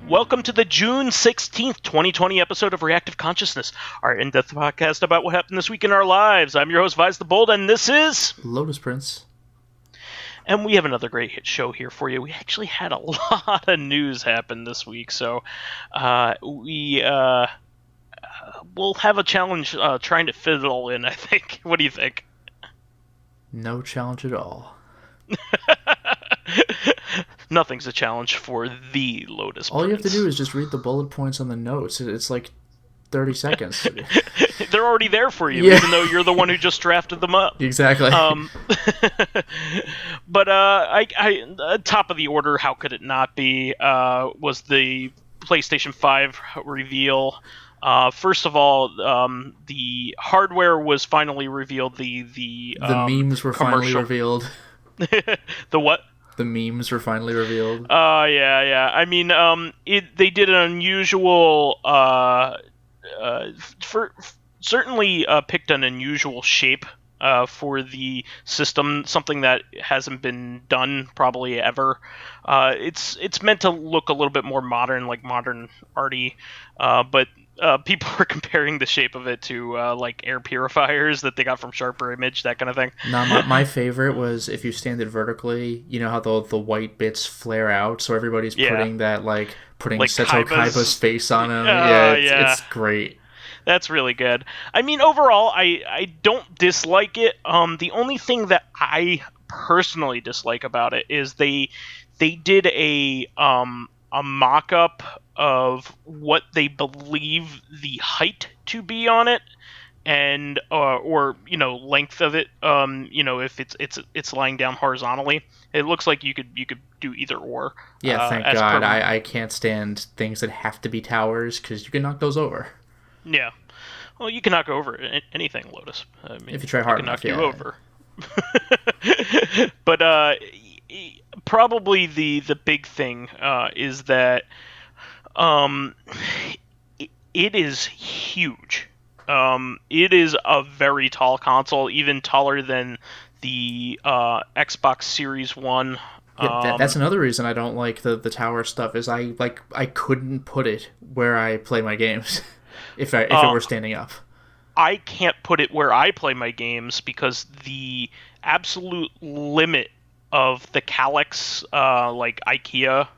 Welcome to the June 16th, 2020 episode of Reactive Consciousness, our in-depth podcast about what happened this week in our lives. I'm your host, vysethebold, and this is... Lotus Prince. And we have another great hit show here for you. We actually had a lot of news happen this week, so we'll have a challenge trying to fit it all in, I think. What do you think? No challenge at all. Nothing's a challenge for the Lotus All Prince. you have to do is just read the bullet points on the notes. It's like 30 seconds. They're already there for you, Yeah. even though you're the one who just drafted them up. Exactly. But I top of the order, how could it not be, was the PlayStation 5 reveal. First of all, the hardware was finally revealed. The memes were finally commercial. revealed. The what? The memes were finally revealed. Yeah. I mean, they did an unusual, certainly picked an unusual shape for the system, something that hasn't been done probably ever. It's meant to look a little bit more modern, like modern arty, but people were comparing the shape of it to like air purifiers that they got from Sharper Image, that kind of thing. No, my favorite was if you stand it vertically, you know how the white bits flare out, so everybody's putting Seto Kaiba's face on him. It's great. That's really good. I mean, overall, I don't dislike it. The only thing that I personally dislike about it is they did a mock-up of what they believe the height to be on it, and or length of it. If it's lying down horizontally, it looks like you could do either or. Yeah, thank God. I can't stand things that have to be towers because you can knock those over. Yeah. Well, you can knock over anything, Lotus. I mean, if you try hard enough, knock you over. But probably the big thing is that it is huge. It is a very tall console, even taller than the Xbox Series 1. Yeah, that's another reason I don't like the tower stuff, is I couldn't put it where I play my games if it were standing up. I can't put it where I play my games because the absolute limit of the Calyx, like IKEA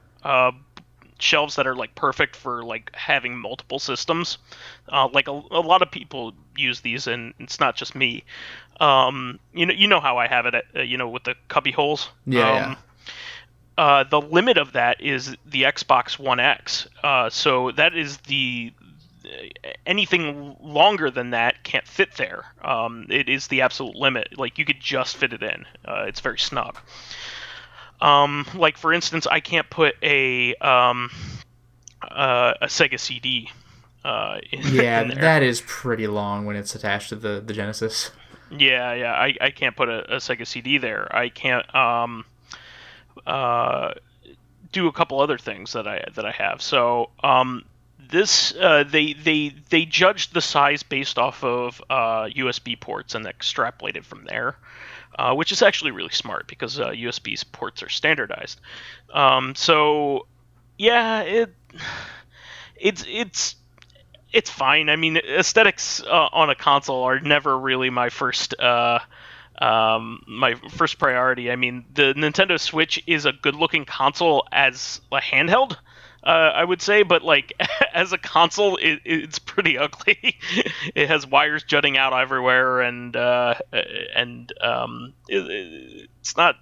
shelves that are like perfect for like having multiple systems. Like a lot of people use these, and it's not just me. You know how I have it, with the cubby holes. Yeah. The limit of that is the Xbox One X. So that is anything longer than that can't fit there. It is the absolute limit. Like, you could just fit it in. It's very snug. Like, for instance, I can't put a Sega CD in there. That is pretty long when it's attached to the Genesis. Yeah. I can't put a Sega CD there. I can't do a couple other things that I have. So this they judged the size based off of USB ports and extrapolated from there, which is actually really smart because USB ports are standardized. So yeah, it's fine. I mean, aesthetics on a console are never really my first priority. I mean, the Nintendo Switch is a good-looking console as a handheld, I would say, but like as a console, it's pretty ugly. It has wires jutting out everywhere, and it's not,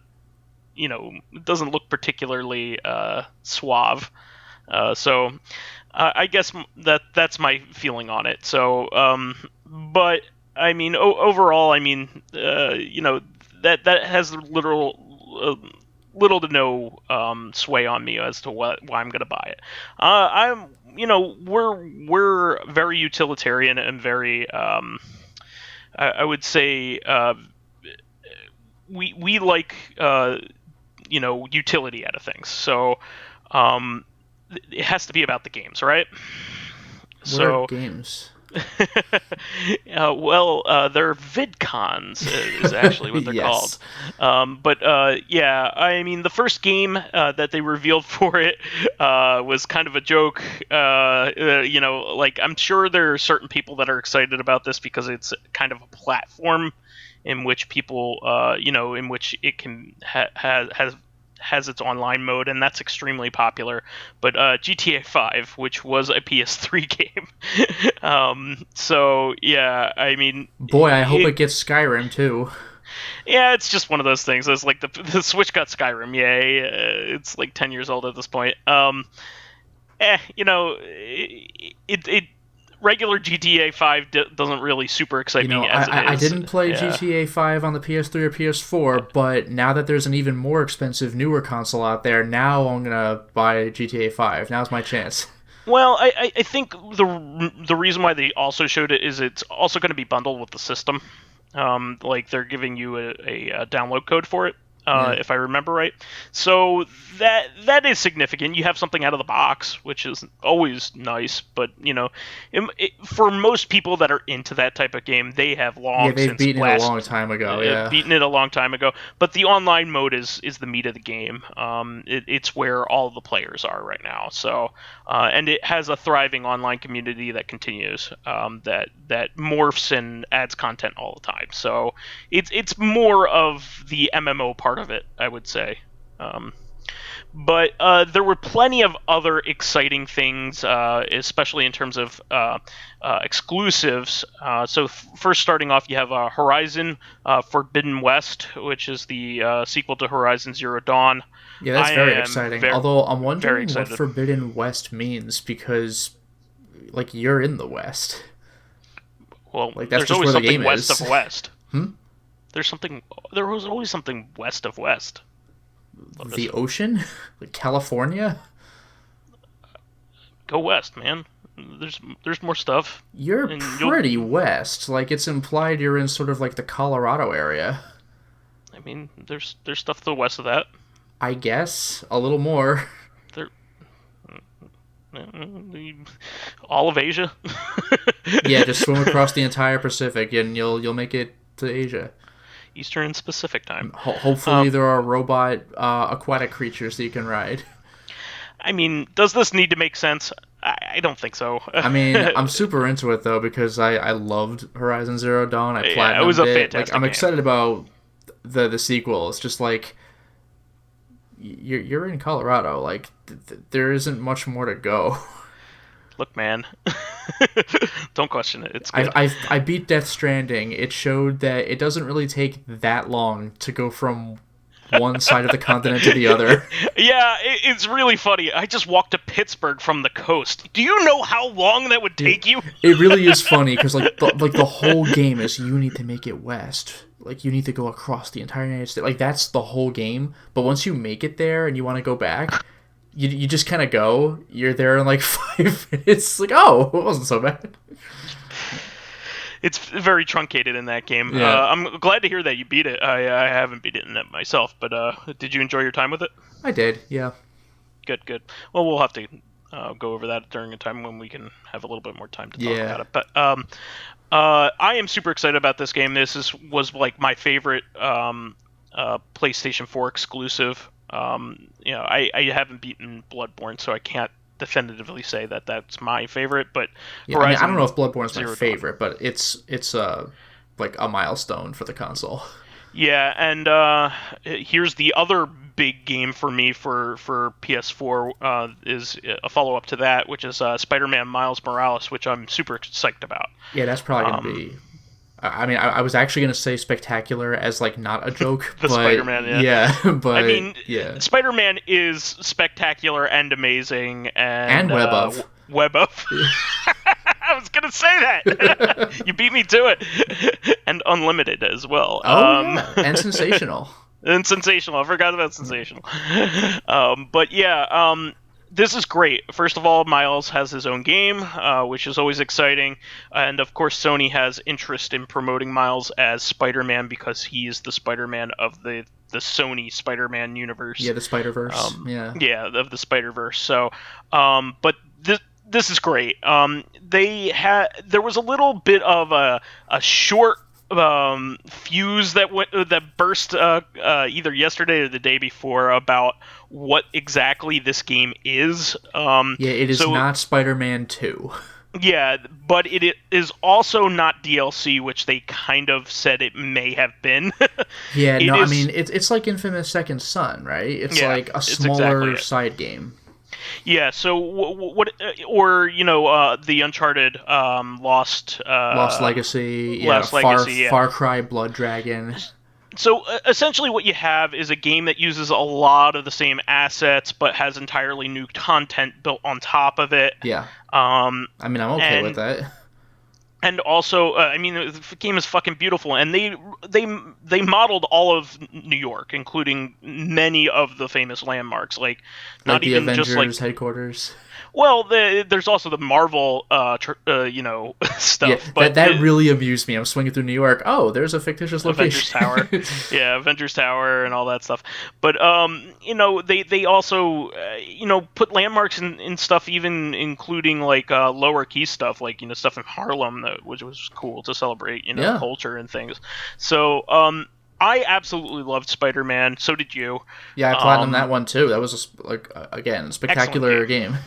it doesn't look particularly suave. So I guess that's my feeling on it. So, but I mean, overall, I mean, that has little to no sway on me as to why I'm going to buy it. We're very utilitarian and very, I would say, we like, utility out of things. So, it has to be about the games, right? What are games? They're VidCons is actually what they're yes. called. Yeah, I mean, the first game that they revealed for it was kind of a joke. Like, I'm sure there are certain people that are excited about this because it's kind of a platform in which people, in which it can has its online mode, and that's extremely popular. But GTA 5, which was a PS3 game, so yeah, I mean, boy, I hope it gets Skyrim too. Yeah, it's just one of those things. It's like the Switch got Skyrim, yay! It's like 10 years old at this point. It regular GTA 5 doesn't really super excite me as it is. I didn't play GTA 5 on the PS3 or PS4, but now that there's an even more expensive, newer console out there, now I'm gonna buy GTA 5. Now's my chance. Well, I think the reason why they also showed it is it's also going to be bundled with the system. Like they're giving you a download code for it. If I remember right. So that is significant. You have something out of the box, which is always nice. But for most people that are into that type of game, they have they've beaten it a long time ago. Beaten it a long time ago. But the online mode is the meat of the game. It's where all the players are right now. So and it has a thriving online community that continues. That morphs and adds content all the time. So it's more of the MMO part of it, I would say. But there were plenty of other exciting things, especially in terms of exclusives. First starting off, you have Horizon Forbidden West, which is the sequel to Horizon Zero Dawn. Yeah, that's very exciting. Although I'm wondering what Forbidden West means, because like you're in the West. Well, like that's just where the game is. West of West. There was always something west of West. The ocean? Like California? Go west, man. There's more stuff. You're pretty west. Like it's implied you're in sort of like the Colorado area. I mean, there's stuff to the west of that. I guess a little more. All of Asia. Yeah, just swim across the entire Pacific and you'll make it to Asia. Eastern and Pacific time. Hopefully there are robot aquatic creatures that you can ride. I mean, does this need to make sense? I don't think so. I mean, I'm super into it though because I loved Horizon Zero Dawn. I platinumed it was a fantastic I'm game. excited about the sequel. It's just like you're in Colorado. Like there isn't much more to go. Look, man, don't question it. It's good. I beat Death Stranding. It showed that it doesn't really take that long to go from one side of the continent to the other. Yeah, it's really funny. I just walked to Pittsburgh from the coast. Do you know how long that would take you? It really is funny because the whole game is you need to make it west. Like you need to go across the entire United States. Like that's the whole game. But once you make it there and you want to go back, you just kind of go. You're there in like 5 minutes. Like, oh, it wasn't so bad. It's very truncated in that game. Yeah. I'm glad to hear that you beat it. I haven't beaten it myself, but did you enjoy your time with it? I did, yeah. Good. Well, we'll have to go over that during a time when we can have a little bit more time to talk about it. But I am super excited about this game. This was like my favorite PlayStation 4 exclusive. I haven't beaten Bloodborne, so I can't definitively say that that's my favorite. But I don't know if Bloodborne's my favorite, but it's like a milestone for the console. Yeah, and here's the other big game for me for PS4 is a follow-up to that, which is Spider-Man Miles Morales, which I'm super psyched about. Yeah, that's probably going to be... I mean, I was actually going to say spectacular as, like, not a joke. The Spider-Man, yeah. But, I mean, yeah. Spider-Man is spectacular and amazing. And Web of. Web of. I was going to say that. You beat me to it. And Unlimited as well. Oh, yeah. And Sensational. And Sensational. I forgot about Sensational. But, yeah, this is great. First of all, Miles has his own game, which is always exciting. And, of course, Sony has interest in promoting Miles as Spider-Man because he is the Spider-Man of the Sony Spider-Man universe. Yeah, the Spider-Verse. Yeah, of the Spider-Verse. So, but this is great. There was a little bit of a short fuse that burst either yesterday or the day before about what exactly this game is. Yeah, it is not Spider-Man 2. Yeah, but it is also not DLC, which they kind of said it may have been. Yeah, no, I mean, it's like Infamous Second Son, right? It's like a smaller side game. Yeah, so what, or the Uncharted Lost Legacy, Lost Legacy, yeah. Far Cry Blood Dragon. So essentially what you have is a game that uses a lot of the same assets but has entirely new content built on top of it. Yeah. I mean, I'm okay with that. And also, the game is fucking beautiful, and they modeled all of New York, including many of the famous landmarks, like not the even Avengers just like headquarters. Well, there's also the Marvel, stuff. Yeah, but that really amused me. I'm swinging through New York. Oh, there's a fictitious location. Avengers Tower. Yeah, Avengers Tower and all that stuff. But they also put landmarks in stuff, even including like lower key stuff, like stuff in Harlem, which was cool to celebrate culture and things. So I absolutely loved Spider-Man. So did you. Yeah, I platinumed that one too. That was a spectacular game.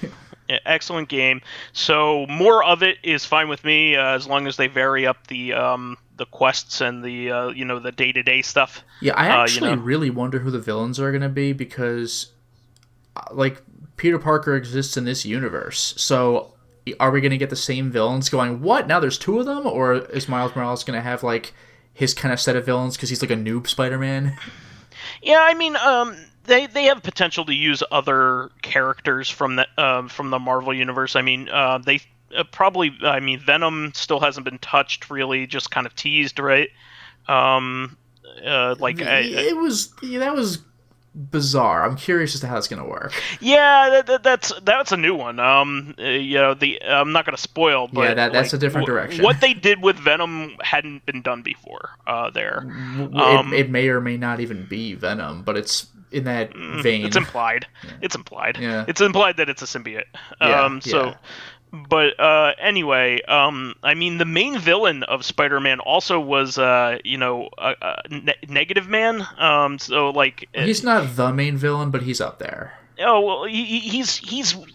Excellent game. So more of it is fine with me, as long as they vary up the quests and the the day-to-day stuff. Yeah, I actually really wonder who the villains are going to be, because like Peter Parker exists in this universe. So are we going to get the same villains going, what? Now there's two of them? Or is Miles Morales going to have like his kind of set of villains because he's like a noob Spider-Man? Yeah, I mean, they have potential to use other characters from the Marvel universe. I mean, they probably. I mean, Venom still hasn't been touched, really, just kind of teased, right? That was bizarre. I'm curious as to how it's gonna work. Yeah, that's a new one. I'm not gonna spoil, but yeah, that's a different direction. What they did with Venom hadn't been done before. There, it may or may not even be Venom, but it's in that vein. It's implied. Yeah. It's implied. Yeah. It's implied that it's a symbiote. Yeah. But anyway, I mean, the main villain of Spider-Man also was, Negative Man. So like, he's not the main villain, but he's up there. Oh well, he's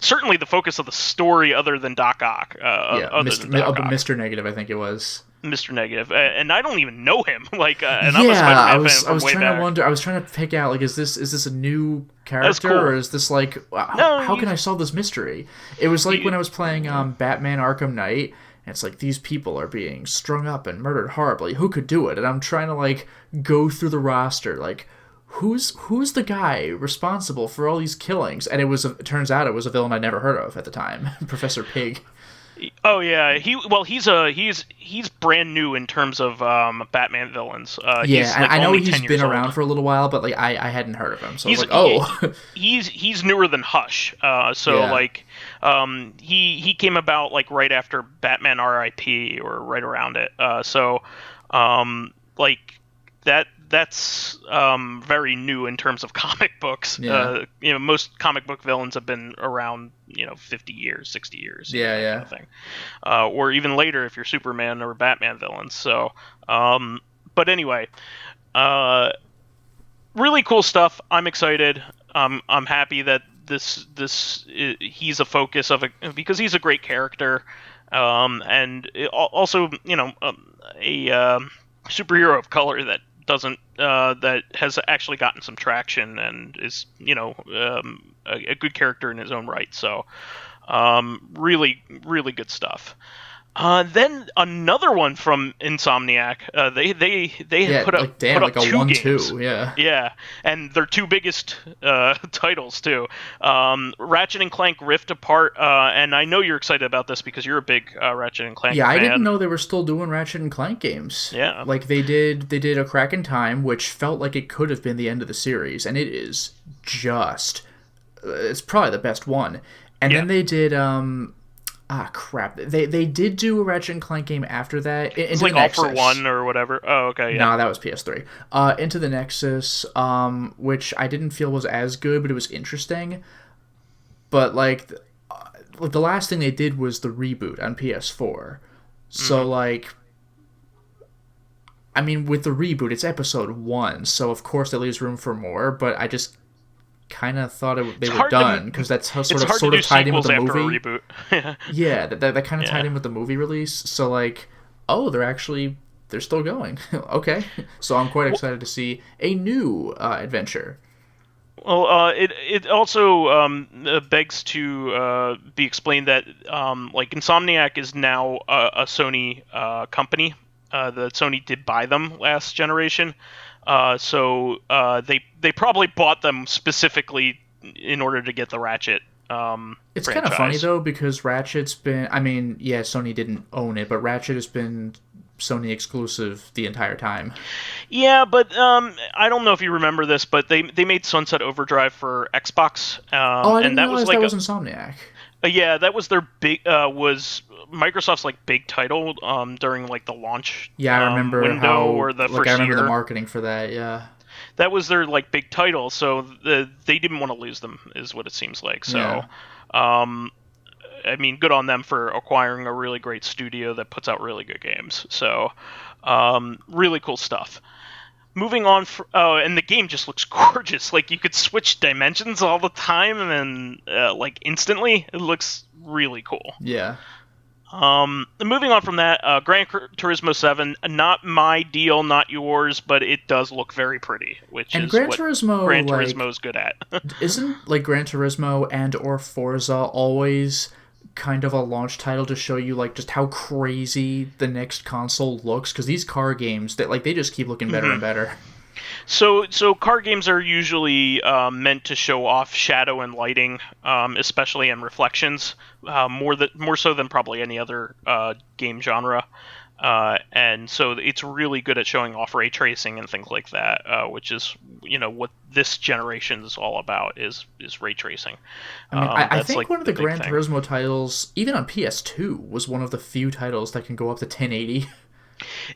certainly the focus of the story, other than Doc Ock. Mr. Negative, I think it was. Mr. Negative, and I don't even know him. Like, and I'm a Spider-Man fan from way back. I was trying to pick out, like, is this a new character, cool. Or is this like how can I solve this mystery? It was like when I was playing Batman Arkham Knight, and it's like these people are being strung up and murdered horribly. Who could do it? And I'm trying to like go through the roster, like who's the guy responsible for all these killings? And it turns out it was a villain I'd never heard of at the time, Professor Pig. Oh yeah, he's brand new in terms of Batman villains. I know he's been around for a little while, but like I hadn't heard of him, so he's newer than Hush. He came about like right after Batman R.I.P. or right around it. That's very new in terms of comic books. Yeah. Most comic book villains have been around 50 years, 60 years. Kind of thing. Or even later if you're Superman or Batman villains. So, but anyway, really cool stuff. I'm excited. I'm happy that he's a focus of it because he's a great character. And also, a superhero of color that has actually gotten some traction and is a good character in his own right. So really good stuff. Then another one from Insomniac. They put up 2 games. Yeah, and their 2 biggest titles too. Ratchet and Clank Rift Apart, and I know you're excited about this because you're a big Ratchet and Clank fan. I didn't know they were still doing Ratchet and Clank games. Yeah, like they did A Crack in Time, which felt like it could have been the end of the series, and it is just it's probably the best one. And then they did crap. They did do a Ratchet and Clank game after that. It's like All for One or whatever. Oh, okay. Yeah. No, that was PS3. Into the Nexus, which I didn't feel was as good, but it was interesting. But like, like the last thing they did was the reboot on PS4. So like, I mean, with the reboot, it's episode 1, so of course that leaves room for more. But I just kind of thought they were done because that's how sort of tied in with the movie. A reboot. Yeah, that kind of tied in with the movie release. So like, oh, they're still going. Okay, so I'm quite excited to see a new adventure. Well, it also begs to be explained that like Insomniac is now a Sony company. That Sony did buy them last generation, so they probably bought them specifically in order to get the Ratchet. It's franchise. Kind of funny though because Ratchet's been. I mean, yeah, Sony didn't own it, but Ratchet has been Sony exclusive the entire time. Yeah, but I don't know if you remember this, but they made Sunset Overdrive for Xbox. I didn't realize that was Insomniac. Yeah, that was their big was Microsoft's like big title during like the launch. Yeah, I remember window or the first I remember year. the marketing for that. Yeah, that was their like big title, so they didn't want to lose them, is what it seems like. So, yeah. I mean, good on them for acquiring a really great studio that puts out really good games. So, really cool stuff. Moving on, and the game just looks gorgeous. Like, you could switch dimensions all the time and then, like, instantly. It looks really cool. Yeah. Moving on from that, Gran Turismo 7, not my deal, not yours, but it does look very pretty, which is Gran what Turismo, Gran Turismo is good at. Isn't, like, Gran Turismo and or Forza always kind of a launch title to show you like just how crazy the next console looks? Because these car games that they just keep looking better and better. So car games are usually meant to show off shadow and lighting, especially in reflections, more so than probably any other game genre. And so it's really good at showing off ray tracing and things like that, which is what this generation is all about is ray tracing. I mean, I think like one of the Gran Turismo titles, even on PS2, was one of the few titles that can go up to 1080.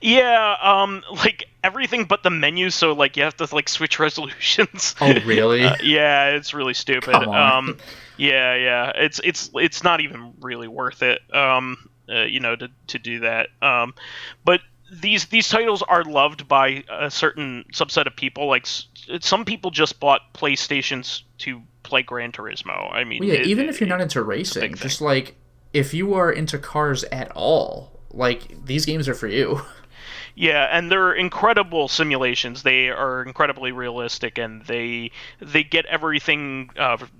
Yeah, like everything but the menus, so like you have to like switch resolutions. Oh, really? Yeah, it's really stupid. Come on. Yeah, it's not even really worth it. To do that. But these titles are loved by a certain subset of people. Like some people just bought PlayStations to play Gran Turismo. I mean, even if you're not into racing, just like if you are into cars at all, like these games are for you. Yeah, and they're incredible simulations. They are incredibly realistic, and they get everything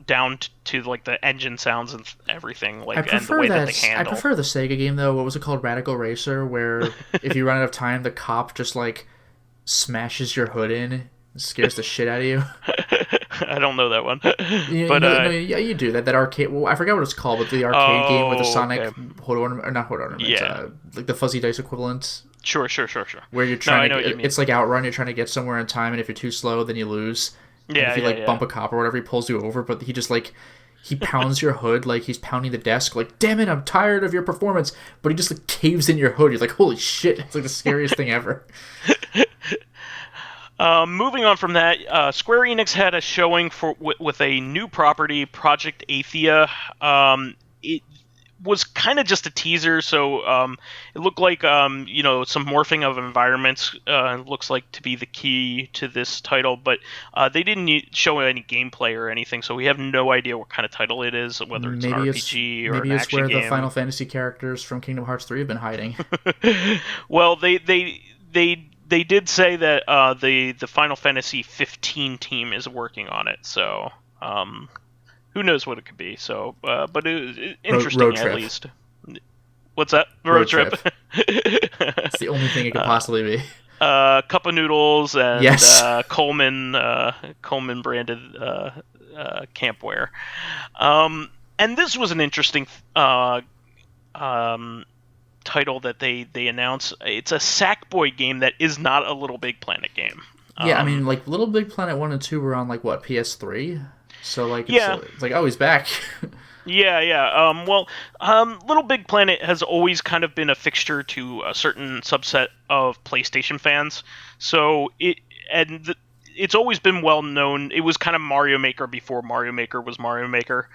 down to like the engine sounds and everything, like and the way that they handle. I prefer the Sega game though. What was it called? Radical Racer, where if you run out of time, the cop just like smashes your hood in, and scares the shit out of you. I don't know that one, yeah, you do that. That arcade. Well, I forgot what it's called, but the arcade game with the Sonic hood ornament, or not hood ornament. Yeah, like the fuzzy dice equivalent. Sure. Where you're trying it's like Outrun, you're trying to get somewhere in time, and if you're too slow, then you lose. Yeah, and if you bump a cop or whatever, he pulls you over, but he just he pounds your hood like he's pounding the desk, like, damn it, I'm tired of your performance, but he just like caves in your hood. You're like, holy shit, it's like the scariest thing ever. Moving on from that, Square Enix had a showing with a new property, Project Athia. It was kind of just a teaser, so it looked like some morphing of environments looks like to be the key to this title, but they didn't show any gameplay or anything, so we have no idea what kind of title it is, whether it's an RPG or an action game. Maybe it's where the Final Fantasy characters from Kingdom Hearts 3 have been hiding. Well, they did say that the Final Fantasy 15 team is working on it, so who knows what it could be. So, but it was interesting at least. What's that? Road trip. It's the only thing it could possibly be. Cup of noodles and yes. Coleman branded campwear. And this was an interesting title that they announced. It's a Sackboy game that is not a Little Big Planet game. Yeah, I mean, like Little Big Planet 1 and 2 were on like what, PS3? So like it's like, oh, he's back. Yeah. Little Big Planet has always kind of been a fixture to a certain subset of PlayStation fans. So it it's always been well known. It was kind of Mario Maker before Mario Maker was Mario Maker.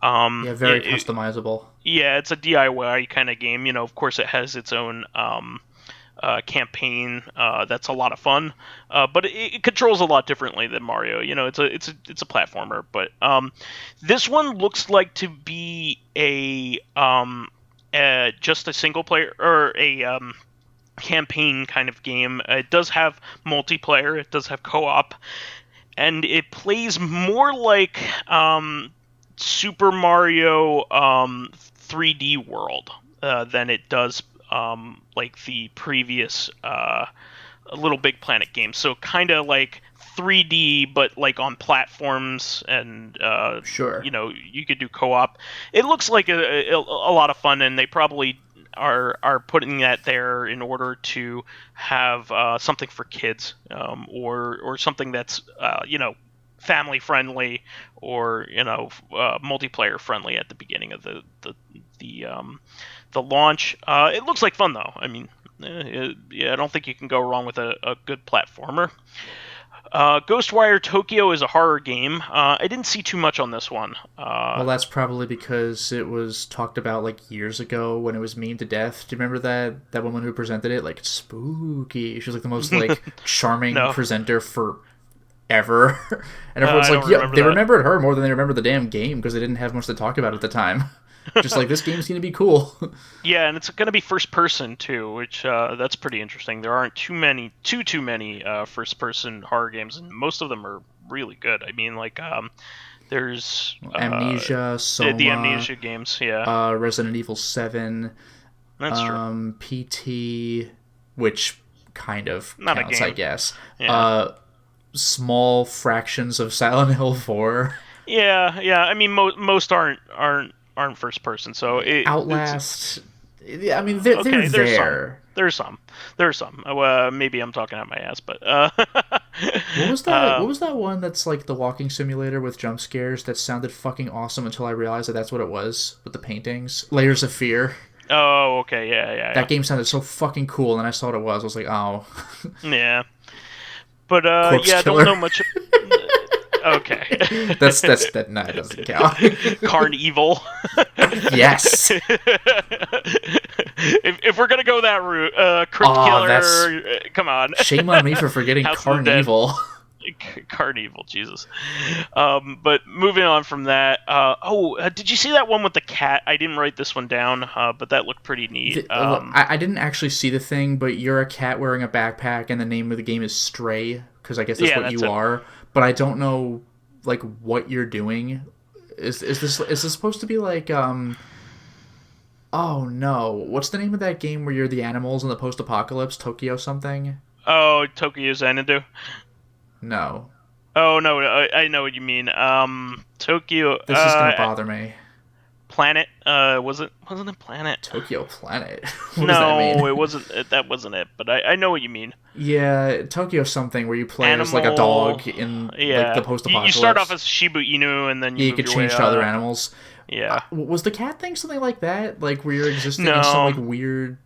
Yeah, very customizable. Yeah, it's a DIY kind of game. Of course, it has its own campaign that's a lot of fun, but it controls a lot differently than Mario. It's a platformer. But this one looks like to be just a single player or a campaign kind of game. It does have multiplayer. It does have co-op, and it plays more like Super Mario 3D World than it does like the previous Little Big Planet games. So kind of like 3D, but like on platforms, and Sure. you could do co-op. It looks like a lot of fun, and they probably are putting that there in order to have something for kids, or something that's family friendly, or multiplayer friendly at the beginning of the launch. It looks like fun though. I mean, I don't think you can go wrong with a good platformer. Ghostwire Tokyo is a horror game. I didn't see too much on this one. Well, that's probably because it was talked about like years ago when it was memed to death. Do you remember that woman who presented it? Like, spooky. She was like the most like charming presenter forever. And everyone's like, yeah, they remembered her more than they remember the damn game because they didn't have much to talk about at the time. Just like, this game's going to be cool. Yeah, and it's going to be first person too, which that's pretty interesting. There aren't too many first person horror games, and most of them are really good. I mean, like there's Amnesia, Soma, the Amnesia games, yeah. Resident Evil 7. That's true. PT, which kind of Not counts, a game. I guess. Yeah. Small fractions of Silent Hill 4. Yeah. I mean, most aren't first person, so Outlast. I mean, they're there. There's some. Maybe I'm talking out my ass, but what was that? What was that one that's like the walking simulator with jump scares that sounded fucking awesome until I realized that that's what it was with the paintings? Layers of Fear. Oh, okay, yeah. That game sounded so fucking cool, and I saw what it was. I was like, oh. Yeah. But Corpse I Killer. don't know much. Okay. that no, it doesn't count. Carnival. Yes. If we're gonna go that route, Crypt Killer. Come on. Shame on me for forgetting Carnival. Carnival, Jesus. But moving on from that, did you see that one with the cat? I didn't write this one down, but that looked pretty neat. I didn't actually see the thing, but you're a cat wearing a backpack, and the name of the game is Stray, because I guess that's what you are. But I don't know, like, what you're doing. Is this supposed to be like oh no, what's the name of that game where you're the animals in the post-apocalypse? Tokyo something? Oh, Tokyo Xanadu? No. Oh no, I know what you mean. Tokyo. This is gonna bother me. Planet. Wasn't it Planet? Tokyo Planet. What does that mean? It wasn't. That wasn't it. But I know what you mean. Yeah, Tokyo something where you play as like a dog in like the post-apocalypse. You start off as Shiba Inu, and then you could change to other animals. Yeah. Was the cat thing something like that? Like where you're existing in some like weird,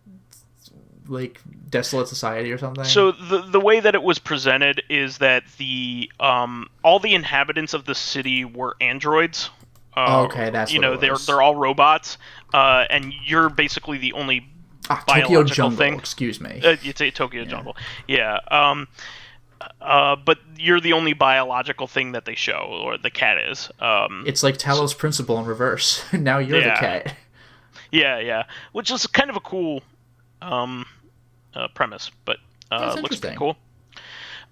like desolate society or something? So the way that it was presented is that the all the inhabitants of the city were androids. Okay, that's what it was. They're all robots, and you're basically the only Tokyo biological Jungle, thing. excuse me. You'd say Tokyo Jungle. Yeah. But you're the only biological thing that they show, or the cat is. It's like Talos Principle in reverse. Now you're the cat. Yeah. Which is kind of a cool premise, but looks pretty cool.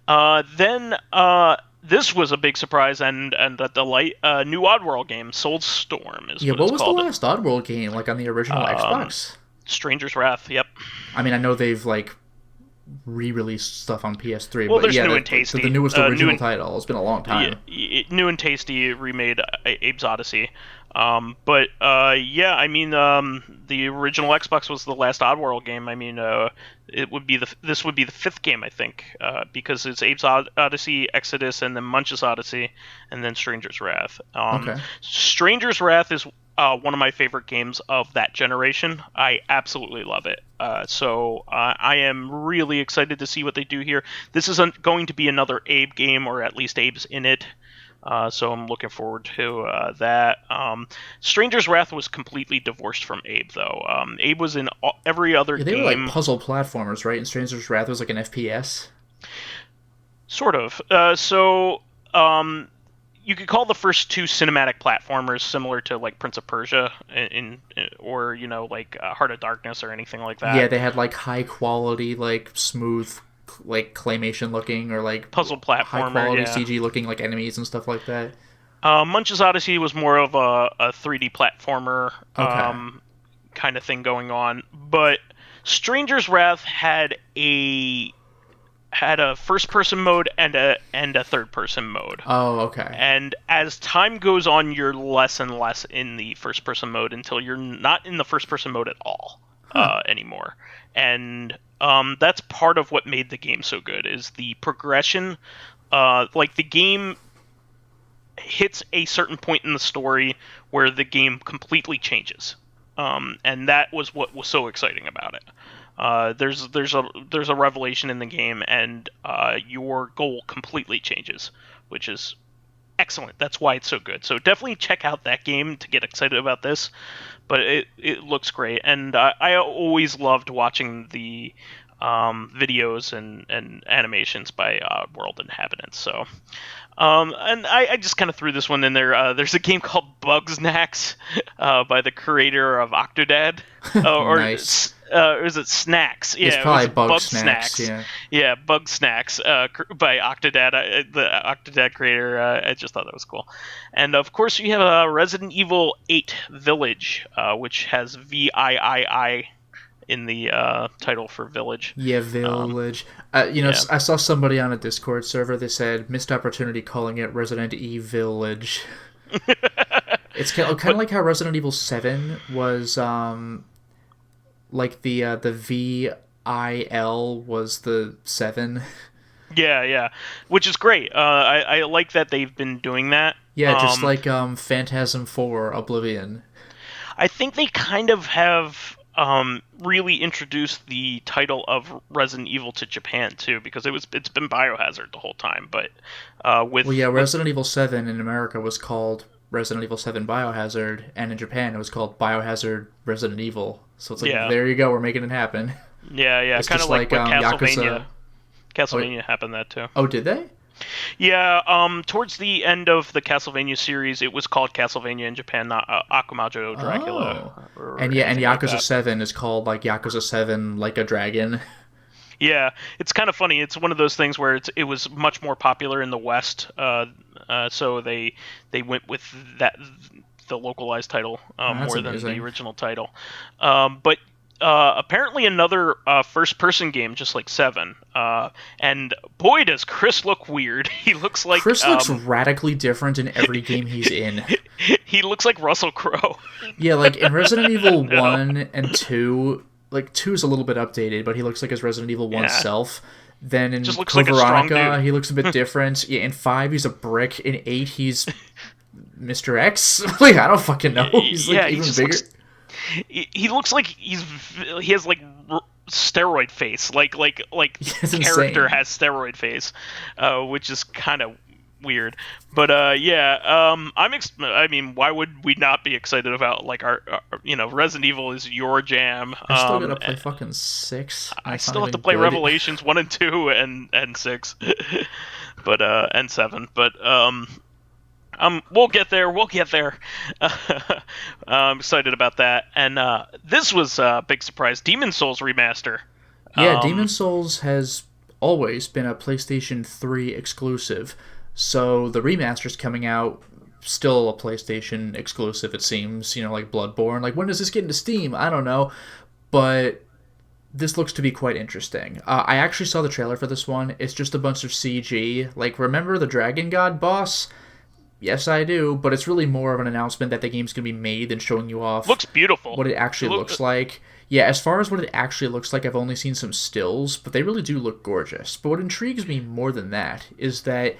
Then this was a big surprise and a delight. New Oddworld game, Soulstorm is what it's called. What was the last Oddworld game, like on the original Xbox? Stranger's Wrath, yep. I mean, I know they've like re-released stuff on PS3, well, but there's yeah, New and Tasty. The newest original title. It's been a long time. New and Tasty remade Abe's Odyssey. But yeah, I mean, the original Xbox was the last Oddworld game. I mean, this would be the fifth game, I think, because it's Abe's Odyssey, Exodus, and then Munch's Odyssey, and then Stranger's Wrath. Okay. Stranger's Wrath is one of my favorite games of that generation. I absolutely love it. So I am really excited to see what they do here. This isn't going to be another Abe game, or at least Abe's in it. So I'm looking forward to that. Stranger's Wrath was completely divorced from Abe, though. Abe was in every other Yeah, they game. were like puzzle platformers, right? And Stranger's Wrath was like an FPS. Sort of. You could call the first two cinematic platformers similar to like Prince of Persia, or like Heart of Darkness or anything like that. Yeah, they had like high quality, like smooth, like claymation looking, or like puzzle platformer, high quality yeah. CG looking like enemies and stuff like that. Munch's Odyssey was more of a 3D platformer kind of thing going on, but Stranger's Wrath had a first-person mode and a third-person mode. Oh, okay. And as time goes on, you're less and less in the first-person mode until you're not in the first-person mode at all anymore. And that's part of what made the game so good, is the progression. Like, the game hits a certain point in the story where the game completely changes. And that was what was so exciting about it. There's a revelation in the game, and your goal completely changes, which is excellent. That's why it's so good. So definitely check out that game to get excited about this. But it looks great, and I always loved watching the videos and animations by world inhabitants. So. And I just kind of threw this one in there. There's a game called Bugsnax by the creator of Octodad. Nice. Or is it Snacks? Yeah, it's probably Bugsnax. Yeah, Bugsnax by Octodad, the Octodad creator. I just thought that was cool. And of course, you have Resident Evil 8 Village, which has VIII in the title for Village. Yeah, Village. I saw somebody on a Discord server. They said missed opportunity calling it Resident Evil Village. It's kind of like how Resident Evil 7 was like the VIL was the 7. Yeah, which is great. I like that they've been doing that. Yeah, just like Phantasm 4 Oblivion. I think they kind of have really introduced the title of Resident Evil to Japan too, because it's been Biohazard the whole time. But Resident Evil 7 in America was called Resident Evil 7 Biohazard, and in Japan it was called Biohazard Resident Evil. So it's like, there you go, we're making it happen. Yeah, kind of like what Castlevania. Yakuza. Castlevania happened that too. Oh, did they? Yeah, towards the end of the Castlevania series, it was called Castlevania in Japan, not Akumajo Dracula. And Yakuza like 7 is called like Yakuza 7 like a dragon. Yeah, it's kind of funny. It's one of those things where it was much more popular in the West, so they went with the localized title more than the original title. But apparently another first-person game, just like 7. And boy, does Chris look weird. He looks like... Chris looks radically different in every game he's in. He looks like Russell Crowe. Yeah, like in Resident Evil 1 and 2... Like, 2 is a little bit updated, but he looks like his Resident Evil 1 self. Then in Code like Veronica, he looks a bit different. Yeah, in 5, he's a brick. In 8, he's Mr. X. Like, I don't fucking know. He's like even bigger. He looks like he has like steroid face. Like character insane. has steroid face, which is kind of weird. But I mean, why would we not be excited about like our Resident Evil is your jam. I still gotta play fucking 6. I still have to play Revelations 1 and 2 and 6, but and 7. But we'll get there. I'm excited about that. And this was a big surprise. Demon's Souls remaster. Yeah, Demon's Souls has always been a PlayStation 3 exclusive. So the remaster's coming out, still a PlayStation exclusive, it seems. Like Bloodborne. Like, when does this get into Steam? I don't know. But this looks to be quite interesting. I actually saw the trailer for this one. It's just a bunch of CG. Like, remember the Dragon God boss? Yes, I do, but it's really more of an announcement that the game's going to be made than showing you off looks beautiful. What it actually looks like. Yeah, as far as what it actually looks like, I've only seen some stills, but they really do look gorgeous. But what intrigues me more than that is that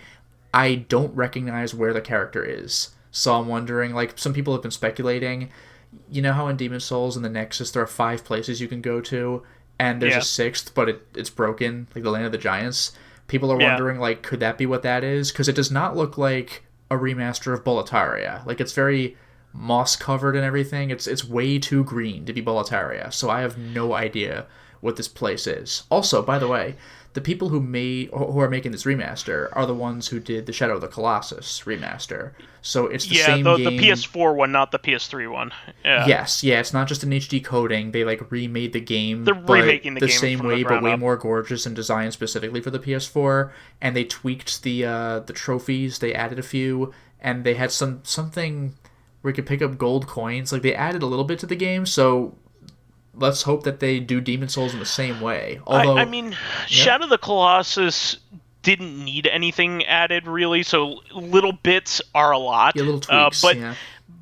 I don't recognize where the character is. So I'm wondering, like, some people have been speculating, you know how in Demon Souls and the Nexus there are 5 places you can go to, and there's a Yeah. 6th, but it's broken, like the Land of the Giants. People are Yeah. wondering, like, could that be what that is? Because it does not look like a remaster of Boletaria. Like, it's very moss covered and everything. It's way too green to be Boletaria. So I have no idea what this place is. Also, by the way, the people who are making this remaster are the ones who did the Shadow of the Colossus remaster. So it's the same the game. PS4 one, not the PS3 one. Yeah. Yes, yeah, it's not just an HD coding. They like remade the game, They're remaking the game same from way, the but ground way up. more gorgeous and designed specifically for the PS4. And they tweaked the trophies. They added a few, and they had something where you could pick up gold coins. Like they added a little bit to the game, so let's hope that they do Demon Souls in the same way. Although, I mean, Shadow of the Colossus didn't need anything added really, so little bits are a lot. yeah, little tweaks.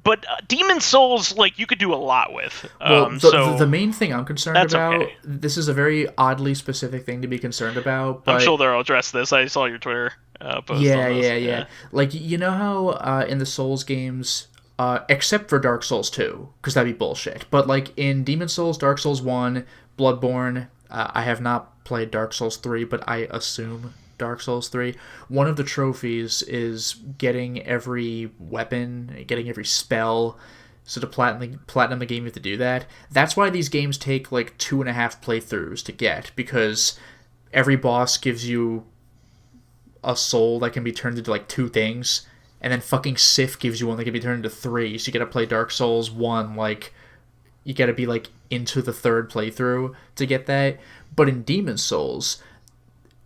But Demon Souls, like, you could do a lot with. Well, So the main thing I'm concerned that's about, okay. this is a very oddly specific thing to be concerned about, but I'm sure they'll address this. I saw your Twitter post on this. yeah. Like, you know how in the Souls games, except for Dark Souls 2, because that'd be bullshit, but like in Demon Souls, Dark Souls 1, Bloodborne, I have not played Dark Souls 3, but I assume Dark Souls 3, one of the trophies is getting every weapon, getting every spell. So to platinum the game, you have to do that. That's why these games take like 2.5 playthroughs to get, because every boss gives you a soul that can be turned into like 2 things, and then fucking Sif gives you one that can be turned into 3. So you gotta play Dark Souls 1, like, you gotta be like into the 3rd playthrough to get that. But in Demon Souls,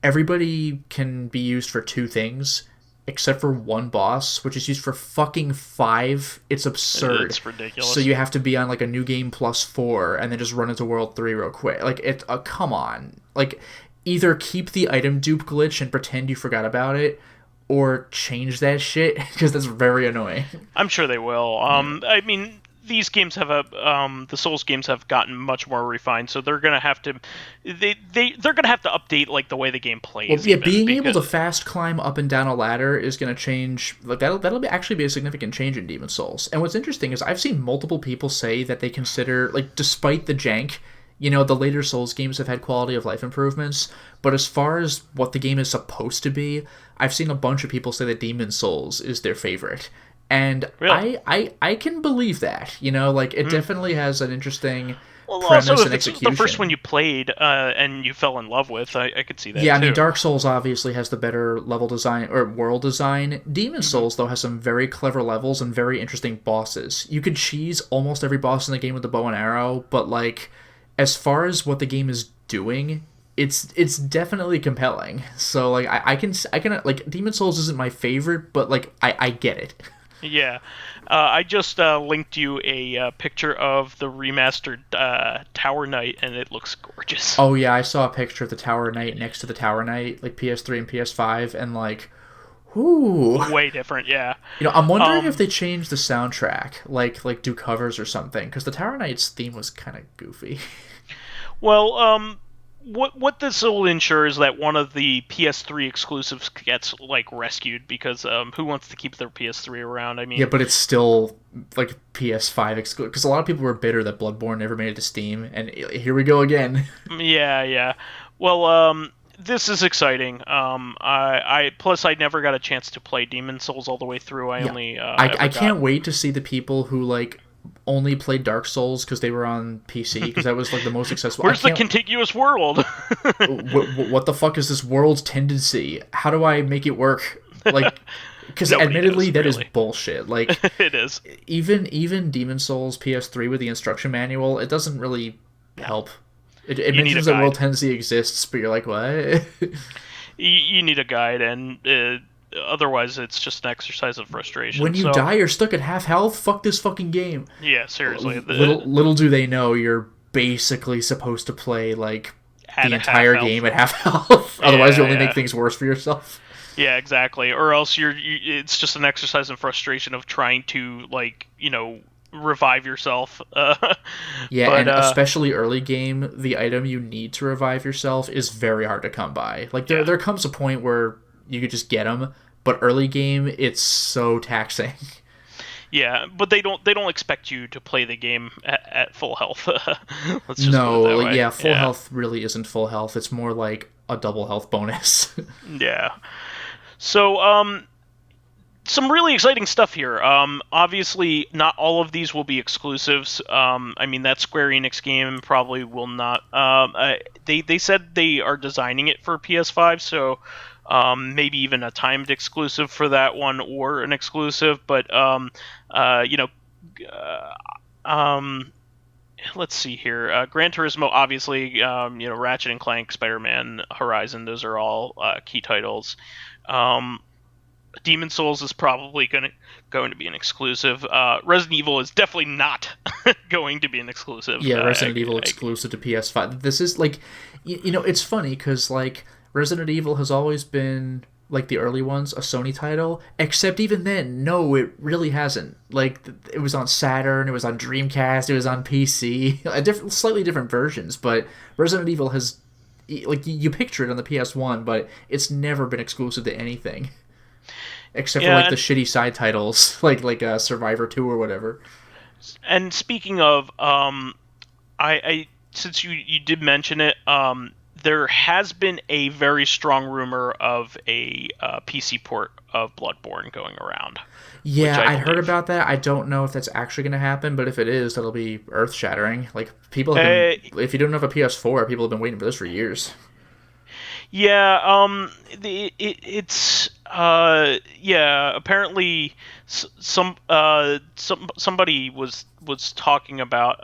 everybody can be used for 2 things, except for one boss, which is used for fucking 5. It's absurd. It's ridiculous. So you have to be on like a new game +4 and then just run into World 3 real quick. Like, come on. Like, either keep the item dupe glitch and pretend you forgot about it, or change that shit, because that's very annoying. I'm sure they will. I mean, these games have the Souls games have gotten much more refined, so they're gonna have to they're gonna have to update like the way the game plays. Well, yeah, being able to fast climb up and down a ladder is gonna change. Like that'll actually be a significant change in Demon Souls. And what's interesting is I've seen multiple people say that they consider, like, despite the jank, you know, the later Souls games have had quality of life improvements, but as far as what the game is supposed to be, I've seen a bunch of people say that Demon Souls is their favorite. And really? I can believe that, you know, like, it definitely has an interesting well, premise also, and if it's execution. the first one you played and you fell in love with, I could see that. Yeah, too. I mean, Dark Souls obviously has the better level design or world design. Demon Souls, though, has some very clever levels and very interesting bosses. You could cheese almost every boss in the game with the bow and arrow, but, like, as far as what the game is doing, it's definitely compelling. So, like, I can like, Demon Souls isn't my favorite, but, like, I get it. Yeah. I just linked you a picture of the remastered Tower Knight, and it looks gorgeous. Oh yeah, I saw a picture of the Tower Knight next to the Tower Knight, like PS3 and PS5, and like, whoo, way different. Yeah. You know, I'm wondering if they changed the soundtrack, like do covers or something, because the Tower Knight's theme was kind of goofy. Well, what this will ensure is that one of the PS3 exclusives gets like rescued, because who wants to keep their PS3 around? I mean, Yeah, but it's still like PS5 exclusive, because a lot of people were bitter that Bloodborne never made it to Steam, and here we go again. Yeah. Well, this is exciting. I plus I never got a chance to play Demon Souls all the way through. I can't wait to see the people who like only played Dark Souls because they were on PC, because that was like the most accessible. Where's the contiguous world? What the fuck is this world's tendency? How do I make it work? Like, because admittedly that is bullshit. Like, it is. Even Demon Souls PS3 with the instruction manual, it doesn't really help. It mentions that world tendency exists, but you're like, what? you need a guide, and otherwise it's just an exercise of frustration. When you die, you're stuck at half health. Fuck this fucking game. Yeah, seriously. Little do they know, you're basically supposed to play like the entire game at half health. Otherwise, you only make things worse for yourself. Yeah, exactly. Or else it's just an exercise in frustration of trying to, like, you know, revive yourself. And especially early game, the item you need to revive yourself is very hard to come by. Like, there comes a point where you could just get them, but early game, it's so taxing. Yeah, but they don't expect you to play the game at full health. Let's just put it No, that like, way. yeah, full Yeah. health really isn't full health. It's more like a double health bonus. Yeah. So, some really exciting stuff here. Obviously, not all of these will be exclusives. I mean, that Square Enix game probably will not. They said they are designing it for PS5, so maybe even a timed exclusive for that one or an exclusive. But you know, um, let's see here. Gran Turismo, obviously, Ratchet and Clank, Spider-Man, Horizon. Those are all key titles. Um, Demon Souls is probably going to be an exclusive. Resident Evil is definitely not going to be an exclusive. Yeah, Resident Evil exclusive to PS5. This is like, it's funny because like Resident Evil has always been like the early ones a Sony title, except even then, no, it really hasn't. Like it was on Saturn, it was on Dreamcast, it was on PC, slightly different versions, but Resident Evil has like you picture it on the PS1, but it's never been exclusive to anything. Except for like the shitty side titles, like Survivor 2 or whatever. And speaking of, I since you did mention it, there has been a very strong rumor of a PC port of Bloodborne going around. Yeah, I heard about that. I don't know if that's actually going to happen, but if it is, that'll be earth shattering. Like people have been, if you don't have a PS4, people have been waiting for this for years. Yeah, yeah. Apparently, somebody was talking about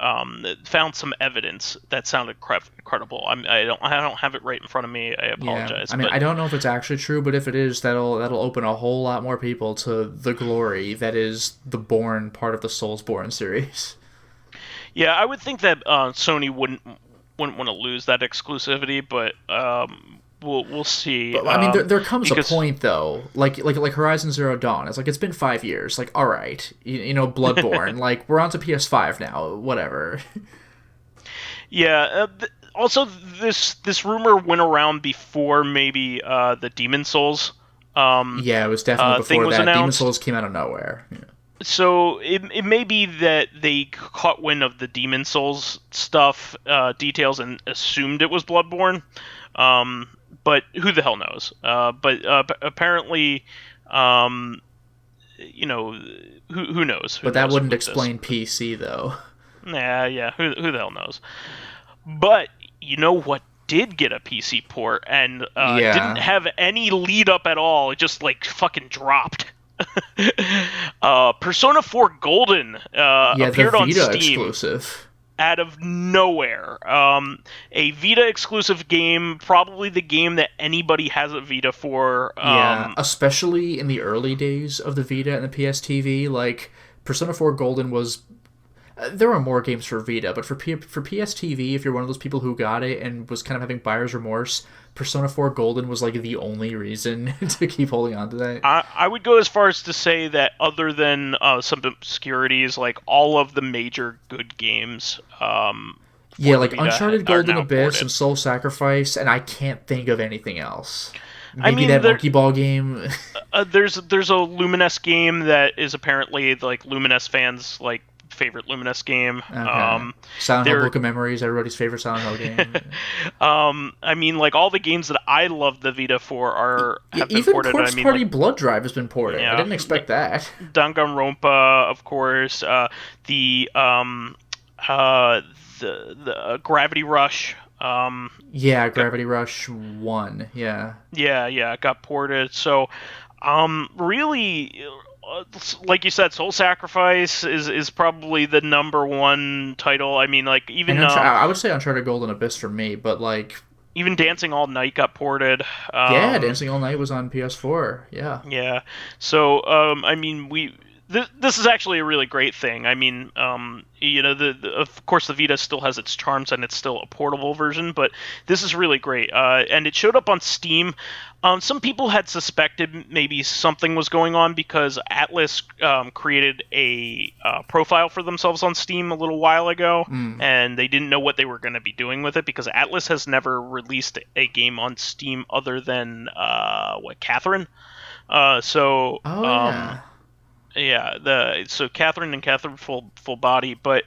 found some evidence that sounded credible. I don't have it right in front of me. I apologize. Yeah, I mean, I don't know if it's actually true, but if it is, that'll open a whole lot more people to the glory that is the Born part of the Soulsborne series. Yeah, I would think that Sony wouldn't want to lose that exclusivity, but we'll see. But I mean, there comes a point though, like Horizon Zero Dawn. It's like it's been 5 years. Like, all right, Bloodborne. Like we're on to PS5 now. Whatever. Yeah. Also, this rumor went around before maybe the Demon Souls. Yeah, it was definitely before that. Announced. Demon Souls came out of nowhere. Yeah. So it may be that they caught wind of the Demon Souls stuff details and assumed it was Bloodborne. But who the hell knows? But apparently, who knows? But that wouldn't explain PC though. Yeah. Who the hell knows? But you know what did get a PC port and didn't have any lead up at all. It just like fucking dropped. Persona 4 Golden appeared the on Vita Steam. Exclusive. Out of nowhere. A Vita exclusive game, probably the game that anybody has a Vita for. Especially in the early days of the Vita and the PS TV, like Persona 4 Golden was... there were more games for Vita, but for PS TV, if you're one of those people who got it and was kind of having buyer's remorse, Persona 4 Golden was like the only reason to keep holding on to that. I would go as far as to say that other than some obscurities, like all of the major good games. Like Uncharted Golden Abyss and Soul Sacrifice, and I can't think of anything else. Maybe that Monkey Ball game. There's a Luminous game that is apparently like Luminous fans like favorite Luminous game. Okay. Silent Hill Book of Memories, everybody's favorite Silent Hill game. I mean, like all the games that I love the Vita for have been ported. Corpse Party Blood Drive has been ported. I didn't expect that. Danganronpa, of course. The Gravity Rush. Gravity Rush 1. Yeah. Yeah, it got ported. So, really, like you said, Soul Sacrifice is probably the number one title. I mean, like even I would say Uncharted Golden Abyss for me, but like even Dancing All Night got ported. Dancing All Night was on PS4. Yeah. Yeah. So, I mean, this is actually a really great thing. I mean, of course the Vita still has its charms and it's still a portable version, but this is really great. And it showed up on Steam. Some people had suspected maybe something was going on because Atlas created a profile for themselves on Steam a little while ago, and they didn't know what they were going to be doing with it because Atlas has never released a game on Steam other than Catherine. Yeah, so Catherine and Catherine full body, but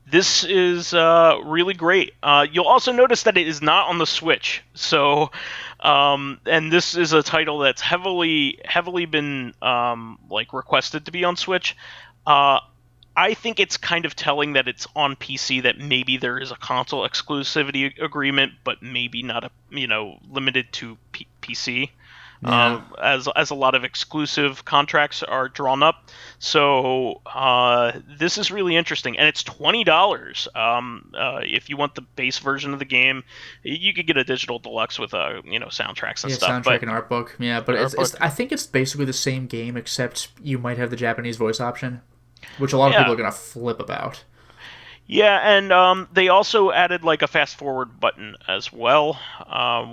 this is really great. You'll also notice that it is not on the Switch. So, and this is a title that's heavily been like requested to be on Switch. Uh, I think it's kind of telling that it's on PC, that maybe there is a console exclusivity agreement, but maybe not limited to PC. Yeah. As a lot of exclusive contracts are drawn up. So this is really interesting, and it's $20. If you want the base version of the game, you could get a digital deluxe with soundtracks and Yeah, stuff. soundtrack and art book. Yeah, but it's Book. I think it's basically the same game, except you might have the Japanese voice option, which a lot of Yeah. people are gonna flip about. Yeah, and they also added like a fast forward button as well,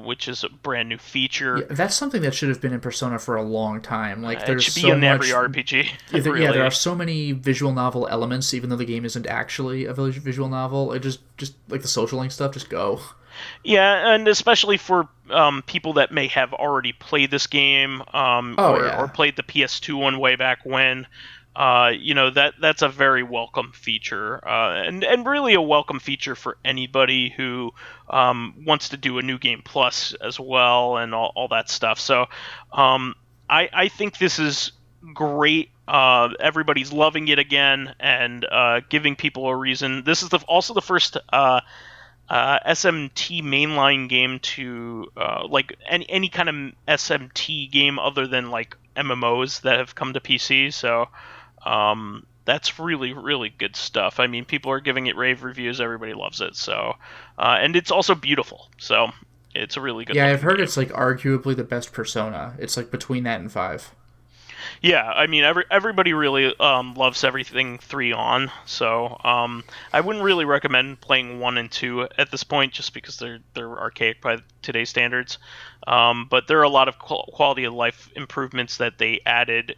which is a brand new feature. Yeah, that's something that should have been in Persona for a long time. Like, It there's should be so in every much. RPG. Yeah, Really. yeah, there are so many visual novel elements, even though the game isn't actually a visual novel. It just like the social link stuff, just go. Yeah, and especially for people that may have already played this game, Oh yeah, or played the PS2 one way back when. That's a very welcome feature, and really a welcome feature for anybody who wants to do a new game plus as well, and all that stuff. So I think this is great. Everybody's loving it again, and giving people a reason. This is also the first SMT mainline game to like any kind of SMT game other than like MMOs that have come to PC. So that's really, really good stuff. I mean, people are giving it rave reviews. Everybody loves it. So, and it's also beautiful. So it's a really good. yeah. I've heard game. it's like arguably the best Persona. It's like between that and 5. Yeah, I mean, everybody really loves everything 3 on. So I wouldn't really recommend playing 1 and 2 at this point, just because they're archaic by today's standards. But there are a lot of quality of life improvements that they added.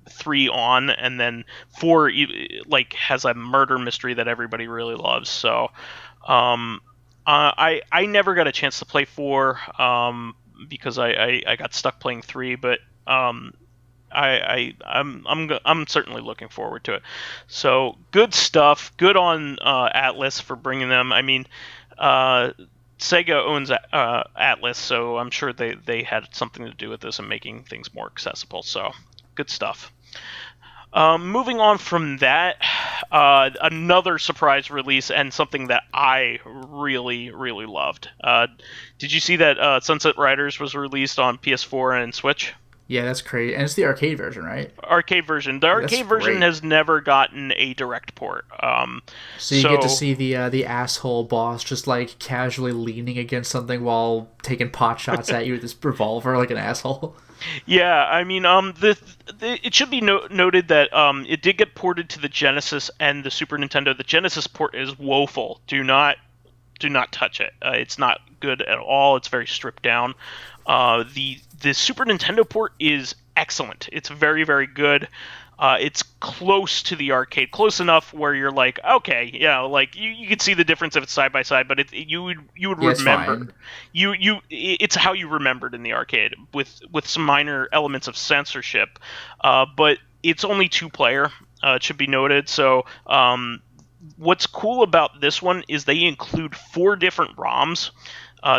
3 on, and then 4 like has a murder mystery that everybody really loves. So I never got a chance to play 4 because I got stuck playing 3, but I'm certainly looking forward to it. So good stuff. Good on Atlas for bringing them. I mean, Sega owns Atlas, so I'm sure they had something to do with this and making things more accessible. So good stuff. Moving on from that, another surprise release and something that I really, really loved. Did you see that Sunset Riders was released on PS4 and Switch? Yeah, that's crazy, and it's the arcade version, right? Arcade version. The arcade version great. has never gotten a direct port. So you get to see the asshole boss just like casually leaning against something while taking pot shots at you with this revolver like an asshole. Yeah, I mean, it should be noted that it did get ported to the Genesis and the Super Nintendo. The Genesis port is woeful. Do not touch it. It's not good at all. It's very stripped down. The Super Nintendo port is excellent. It's very, very good. It's close to the arcade, close enough where you're like, okay, yeah, like you could see the difference if it's side by side, but you would remember. It's how you remembered in the arcade with some minor elements of censorship, but it's only 2-player. It should be noted. So what's cool about this one is they include 4 different ROMs.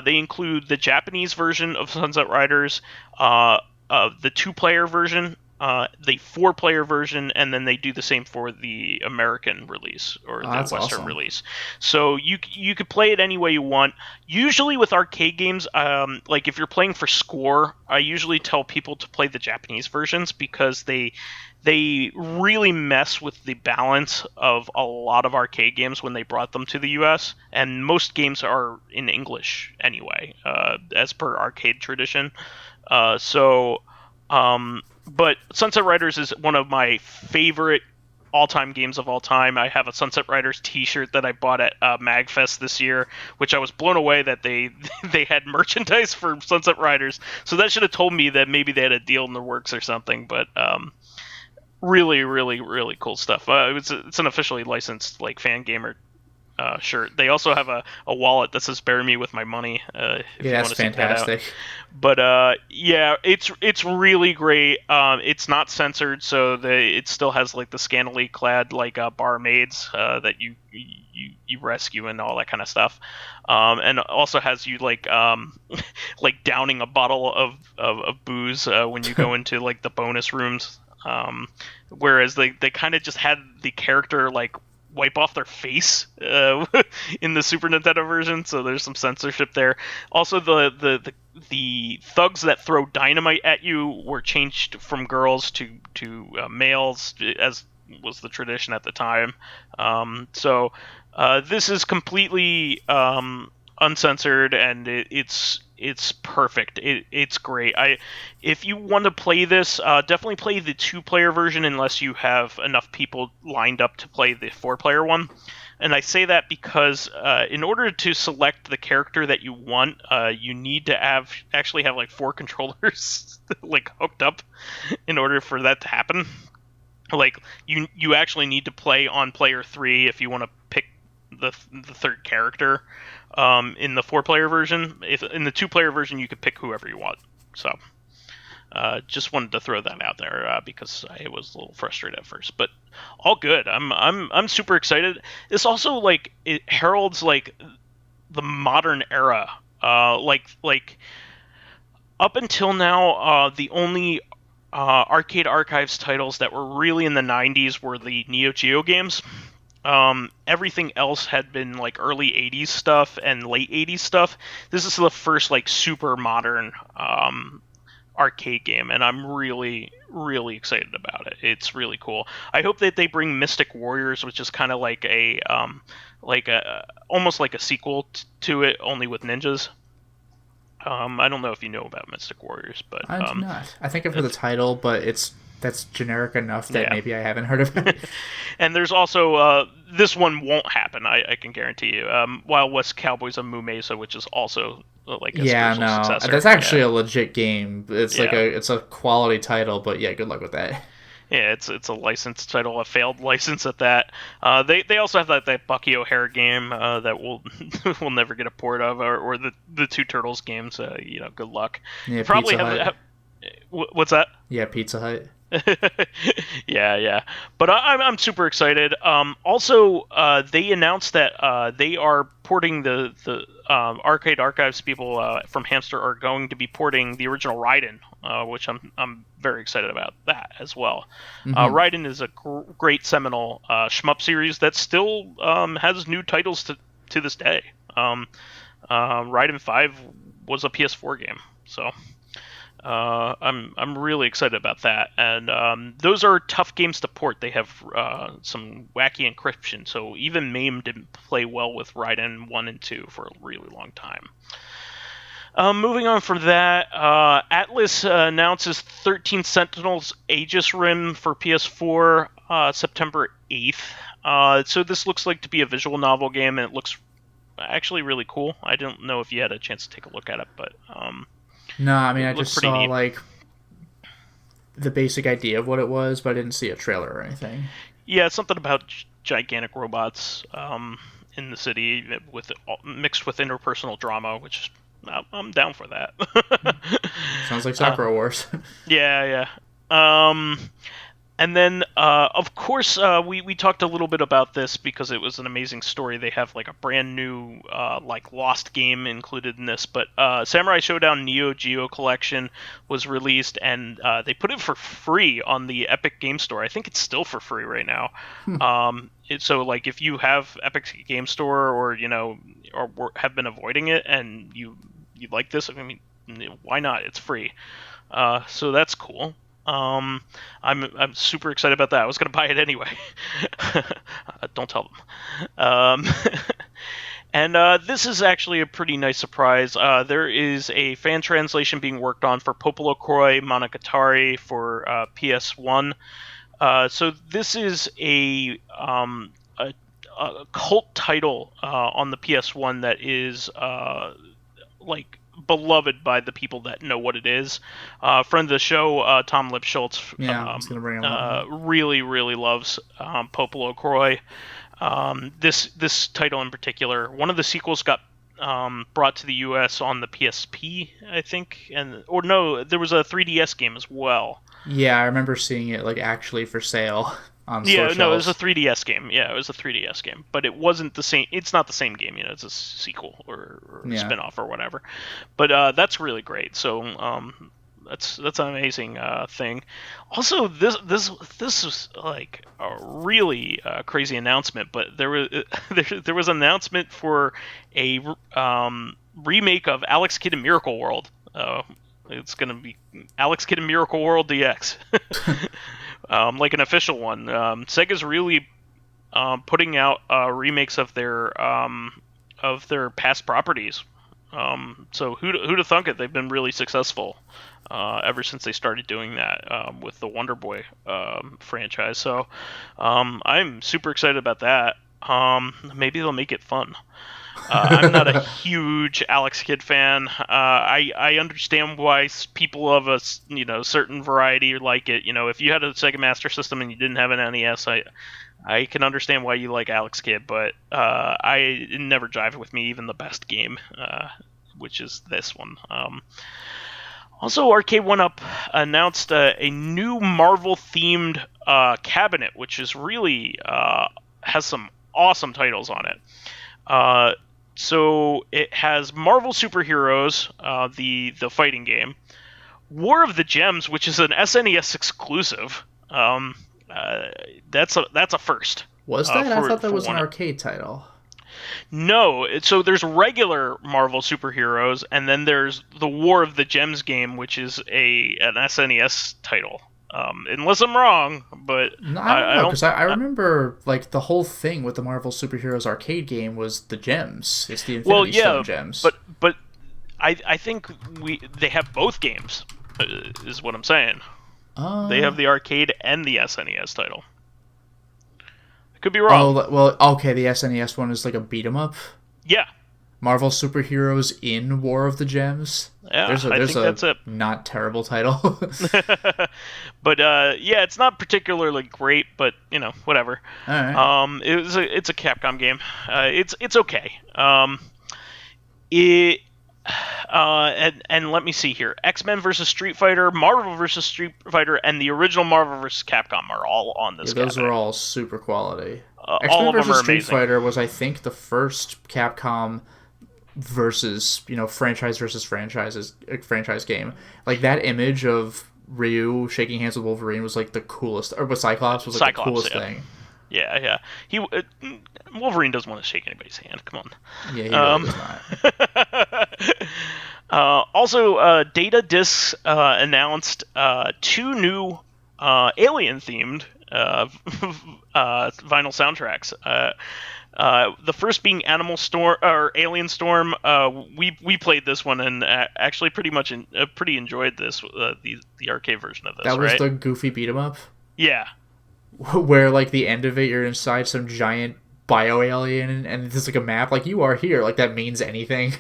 They include the Japanese version of Sunset Riders, the 2-player version, the 4-player version, and then they do the same for the American release or the Western awesome. release. So you could play it any way you want. Usually with arcade games, like if you're playing for score, I usually tell people to play the Japanese versions because they really mess with the balance of a lot of arcade games when they brought them to the US, and most games are in English anyway, as per arcade tradition. But Sunset Riders is one of my favorite all-time games of all time. I have a Sunset Riders t-shirt that I bought at MagFest this year, which I was blown away that they had merchandise for Sunset Riders. So that should have told me that maybe they had a deal in the works or something, but really, really, really cool stuff. It's an officially licensed like fan gamer shirt. They also have a wallet that says "Bury me with my money." If you want that's to seek that out. fantastic. But yeah, it's really great. It's not censored, so it still has like the scantily clad like barmaids that you rescue and all that kind of stuff. And also has you like like downing a bottle of booze when you go into like the bonus rooms. Whereas they kind of just had the character like wipe off their face in the Super Nintendo version, so there's some censorship there. Also, the thugs that throw dynamite at you were changed from girls to males, as was the tradition at the time. So this is completely uncensored, and it's perfect. It's great. If you want to play this, definitely play the 2-player version unless you have enough people lined up to play the 4-player one. And I say that because in order to select the character that you want, you need to actually have like 4 controllers like hooked up in order for that to happen. Like you actually need to play on player 3 if you want to pick the third character. In the 4-player version, if in the 2-player version you could pick whoever you want. So just wanted to throw that out there because I was a little frustrated at first, but all good. I'm super excited. This also like it heralds like the modern era. Like up until now, the only Arcade Archives titles that were really in the 90s were the Neo Geo games. Everything else had been like early 80s stuff and late 80s stuff. This is the first like super modern arcade game, and I'm really excited about it. It's really cool. I hope that they bring Mystic Warriors, which is kind of like a almost like a sequel to it, only with ninjas. I don't know if you know about Mystic Warriors, but I do not. I think I've heard the title, but that's generic enough that maybe I haven't heard of it. And there's also this one won't happen. I can guarantee you. Wild West Cowboys of Moo Mesa, which is also like a spiritual successor. That's actually a legit game. It's like it's a quality title, but yeah, good luck with that. Yeah, it's a licensed title, a failed license at that. They also have that Bucky O'Hare game that will never get a port of, or the Two Turtles games. Good luck. Yeah, Probably Pizza Hut. What's that? Yeah, Pizza Hut. yeah. But I'm super excited. Also, they announced that they are porting the Arcade Archives people from Hamster are going to be porting the original Raiden, which I'm very excited about that as well. Mm-hmm. Raiden is a great seminal shmup series that still has new titles to this day. Raiden 5 was a PS4 game, so. I'm really excited about that, and those are tough games to port. They have some wacky encryption, so even MAME didn't play well with Raiden 1 and 2 for a really long time. Moving on from that, Atlas announces 13 Sentinels Aegis Rim for PS4 September 8th. So this looks like to be a visual novel game, and it looks actually really cool. I don't know if you had a chance to take a look at it, but... No, I mean, I just saw neat. like the basic idea of what it was, but I didn't see a trailer or anything. Yeah, it's something about gigantic robots in the city mixed with interpersonal drama, which I'm down for that. Sounds like Sakura Wars. Yeah. And then, of course, we talked a little bit about this because it was an amazing story. They have like a brand new like Lost game included in this, but Samurai Shodown Neo Geo Collection was released, and they put it for free on the Epic Game Store. I think it's still for free right now. So like if you have Epic Game Store or have been avoiding it and you like this, I mean, why not? It's free. So that's cool. I'm super excited about that. I was gonna buy it anyway. Don't tell them. And this is actually a pretty nice surprise. There is a fan translation being worked on for PoPoLoCrois Monogatari for PS1. So this is a cult title on the PS1 that is like beloved by the people that know what it is. Friend of the show, Tom Lipschultz, I was gonna bring him up. really loves PoPoLoCrois. This title in particular, one of the sequels got brought to the U.S. on the PSP, I think, or no, there was a 3DS game as well. Yeah, I remember seeing it like actually for sale on store Yeah, no, it was a shelves. 3DS game. Yeah, it was a 3DS game, but it wasn't the same. It's not the same game, it's a sequel or a Yeah. spin-off or whatever. But that's really great. So that's an amazing thing. Also, this was like a really crazy announcement, but there was an announcement for a remake of Alex Kidd in Miracle World. It's gonna be Alex Kidd in Miracle World DX. Like an official one. Sega's really putting out remakes of their past properties. So who'd have thunk it? They've been really successful ever since they started doing that with the Wonder Boy franchise. So I'm super excited about that. Maybe they'll make it fun. I'm not a huge Alex Kidd fan. I understand why people of a certain variety like it. If you had a Sega Master System and you didn't have an NES, I can understand why you like Alex Kidd, but it never jived with me, even the best game, which is this one. Also, Arcade 1-Up announced a new Marvel-themed cabinet, which is really has some awesome titles on it. So it has Marvel Superheroes, the fighting game, War of the Gems, which is an SNES exclusive. That's a first. Was that? I thought that was an arcade title. No, so there's regular Marvel Superheroes, and then there's the War of the Gems game, which is an SNES title. Unless I'm wrong, but No, I don't know, because I remember like the whole thing with the Marvel Superheroes arcade game was the gems. It's the Infinity Stone gems. But I think they have both games, is what I'm saying. They have the arcade and the SNES title. I could be wrong. Oh, well, okay, the SNES one is like a beat 'em up. Yeah. Marvel Superheroes in War of the Gems. Yeah, there's that's it. Not terrible title. But yeah, it's not particularly great, but whatever. All right. It's a Capcom game. It's okay. And let me see here. X-Men versus Street Fighter, Marvel versus Street Fighter, and the original Marvel versus Capcom are all on this. Yeah, those are all super quality. All of them are Street amazing. Fighter was, I think, the first Capcom versus franchise game. Like that image of Ryu shaking hands with Wolverine was like the coolest, or with Cyclops was like the coolest thing. Yeah. Wolverine doesn't want to shake anybody's hand. Come on. Yeah, he really does not. Also, Data Discs announced 2 new Alien-themed vinyl soundtracks. The first being Animal Storm or Alien Storm. We played this one and actually pretty enjoyed this the arcade version of this. That was right? the goofy beat 'em up. Yeah. Where like the end of it, you're inside some giant bio alien and there's like a map. Like you are here. Like that means anything.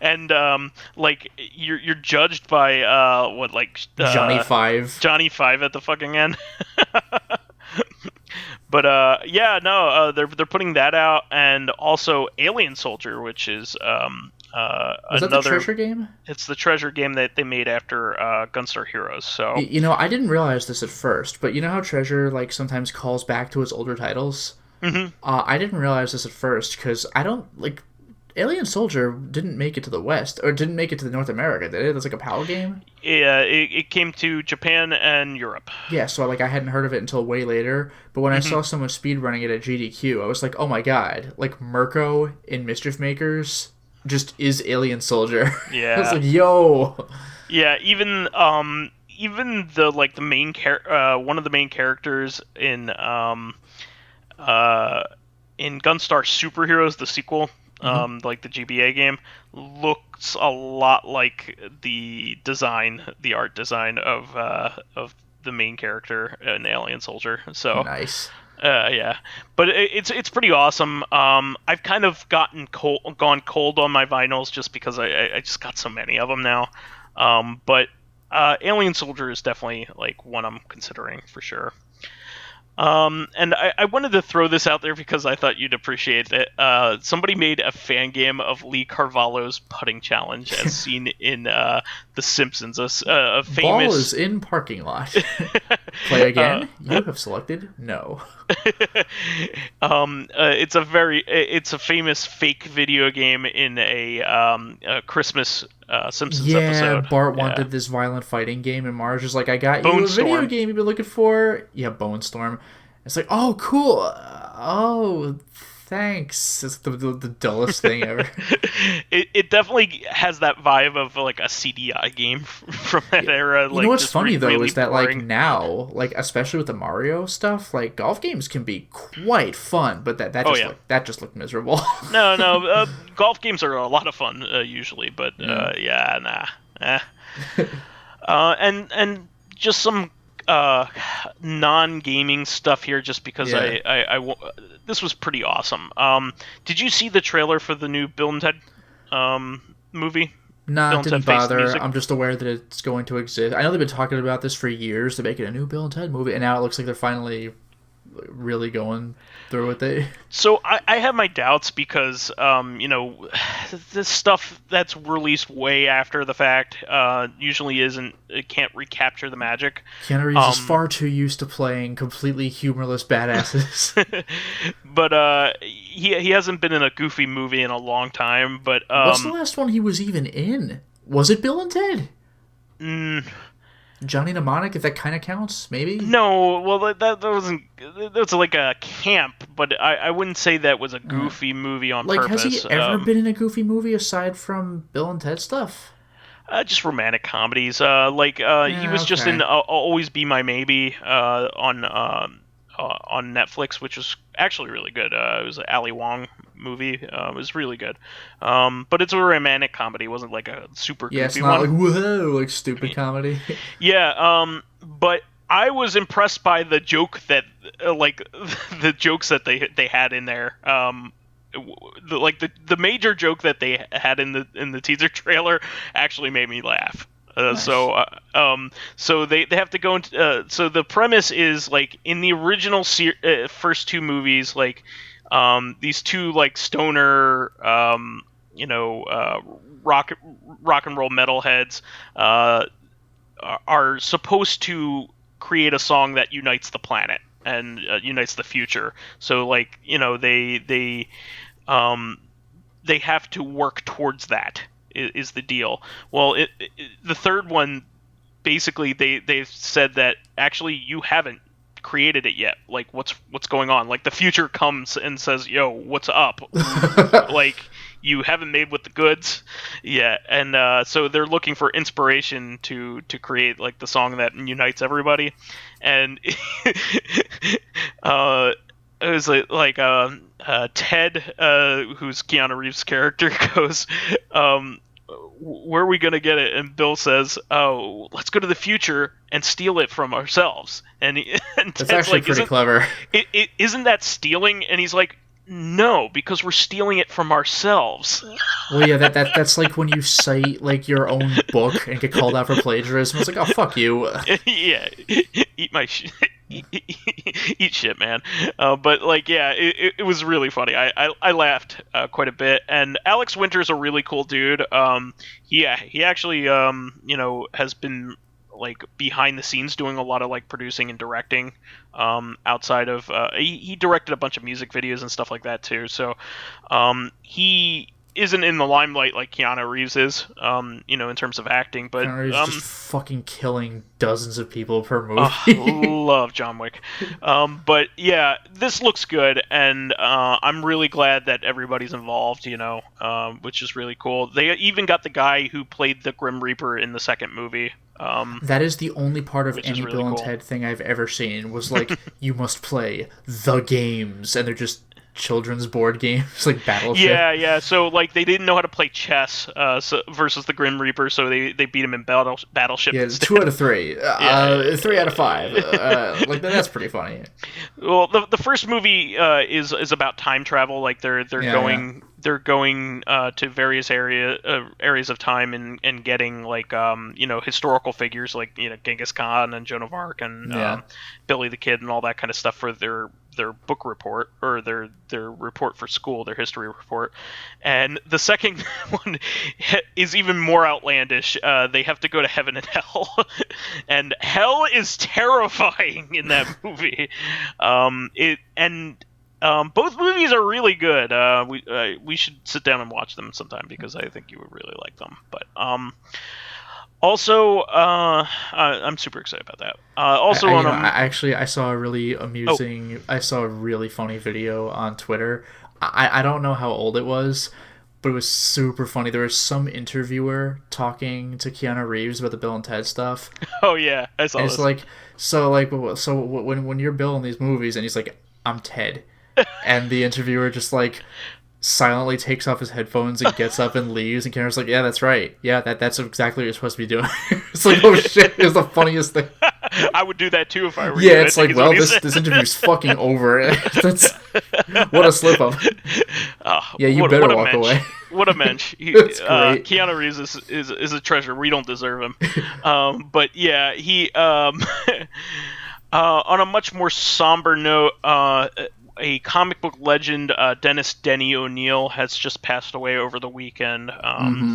And like you're judged by Johnny Five. Johnny Five at the fucking end. But they're putting that out, and also Alien Soldier, which is Was that the treasure game? It's the treasure game that they made after Gunstar Heroes. So I didn't realize this at first, but you know how Treasure like sometimes calls back to its older titles. Mm-hmm. I didn't realize this at first because I don't like. Alien Soldier didn't make it to the West, or didn't make it to the North America, did it? It's like a PAL game? Yeah, it came to Japan and Europe. Yeah, so I hadn't heard of it until way later, but when I saw someone speedrunning it at GDQ, I was like, oh my god, like Mirko in Mischief Makers just is Alien Soldier. Yeah. I was like, yo! Yeah, even the main one of the main characters in Gunstar Superheroes, the sequel, like the GBA game, looks a lot like the art design of the main character in Alien Soldier. So nice. Yeah, but it's pretty awesome. I've kind of gone cold on my vinyls just because I just got so many of them now. But Alien Soldier is definitely like one I'm considering for sure. And I wanted to throw this out there because I thought you'd appreciate it. Somebody made a fan game of Lee Carvallo's putting challenge, as seen in The Simpsons. A Ball is famous. in parking lot. Play again? You have selected no. It's a famous fake video game in a Christmas Simpsons Yeah, episode. Bart Yeah. wanted this violent fighting game, and Marge is like, I got you Bone a video Storm. game you've been looking for. Yeah, Bone Storm. It's like, oh, cool. Oh, thanks. It's the dullest thing ever. It definitely has that vibe of like a CDI game from that era. You know what's just funny though really is that boring. like now, like especially with the Mario stuff, like golf games can be quite fun, but that just looked miserable. No, golf games are a lot of fun usually, but yeah, nah. And just some non-gaming stuff here, just because this was pretty awesome. Did you see the trailer for the new Bill and Ted movie? Nah, Bill and didn't Ted Face the bother. Music? I'm just aware that it's going to exist. I know they've been talking about this for years to make it a new Bill and Ted movie, and now it looks like they're finally really going through with it. So I have my doubts because this stuff that's released way after the fact usually it can't recapture the magic. Keanu Reeves is far too used to playing completely humorless badasses. But he hasn't been in a goofy movie in a long time. But What's the last one he was even in? Was it Bill and Ted? Johnny Mnemonic, if that kind of counts, maybe? No, well that wasn't. That was like a camp, but I wouldn't say that was a goofy movie on purpose. Has he ever been in a goofy movie aside from Bill and Ted stuff? Just romantic comedies. He was just in Always Be My Maybe on Netflix, which was actually really good. It was an Ali Wong movie. It was really good. But it's a romantic comedy. It wasn't like a super goofy it's not one. like, whoa, like stupid comedy. Yeah, but I was impressed by the joke that, the jokes that they had in there. The major joke that they had in the teaser trailer actually made me laugh. Nice. So they have to go into. So the premise is like in the original first two movies, like these two like stoner, rock and roll metalheads are supposed to create a song that unites the planet and unites the future. So like they have to work towards that. Is the deal. Well, the third one, basically, they've said that actually you haven't created it yet. Like, what's going on? Like, the future comes and says, "Yo, what's up?" Like, you haven't made with the goods yet, and so they're looking for inspiration to create like the song that unites everybody, and it was like Ted, who's Keanu Reeves' character, goes, where are we going to get it? And Bill says, oh, let's go to the future and steal it from ourselves. And That's Ted's actually like, pretty clever. Isn't that stealing? And he's like, no, because we're stealing it from ourselves. Well, yeah, that's like when you cite like your own book and get called out for plagiarism. It's like, oh, fuck you. Yeah, eat my shit. Eat shit, man. But like, yeah, it was really funny. I laughed quite a bit. And Alex Winter's a really cool dude. He actually has been like behind the scenes doing a lot of like producing and directing. Outside of he directed a bunch of music videos and stuff like that too. So he isn't in the limelight like Keanu Reeves is, in terms of acting, but Keanu Reeves just fucking killing dozens of people per movie. Love John Wick. But yeah, this looks good, and I'm really glad that everybody's involved, which is really cool. They even got the guy who played the Grim Reaper in the second movie. That is the only part of any really Bill and cool. Ted thing I've ever seen was like, you must play the games, and they're just children's board games like Battleship. Yeah. So like they didn't know how to play chess versus the Grim Reaper, so they beat him in Battleship. Yeah, instead. 2 out of 3. 3 out of 5. Like that's pretty funny. Well, the first movie is about time travel. Like they're going they're going to various areas of time and getting like historical figures like Genghis Khan and Joan of Arc and Billy the Kid and all that kind of stuff for their book report or their report for school, their history report. And the second one is even more outlandish. They have to go to heaven and hell, and hell is terrifying in that movie. Both movies are really good. We should sit down and watch them sometime because I think you would really like them. But also, I'm super excited about that. I saw a really amusing. I saw a really funny video on Twitter. I don't know how old it was, but it was super funny. There was some interviewer talking to Keanu Reeves about the Bill and Ted stuff. Oh yeah, I saw this. It's when you're Bill in these movies, and he's like, "I'm Ted." And the interviewer just like silently takes off his headphones and gets up and leaves, and Keanu's like, "Yeah, that's right. Yeah, that's exactly what you're supposed to be doing." It's like, oh shit, it's the funniest thing. I would do that too if I were you. Yeah, it's like, well, this interview's fucking over. That's what a slip up. You better walk away. What a mensch. That's great. Keanu Reeves is a treasure. We don't deserve him. But yeah, he on a much more somber note, a comic book legend, Dennis "Denny" O'Neil, has just passed away over the weekend.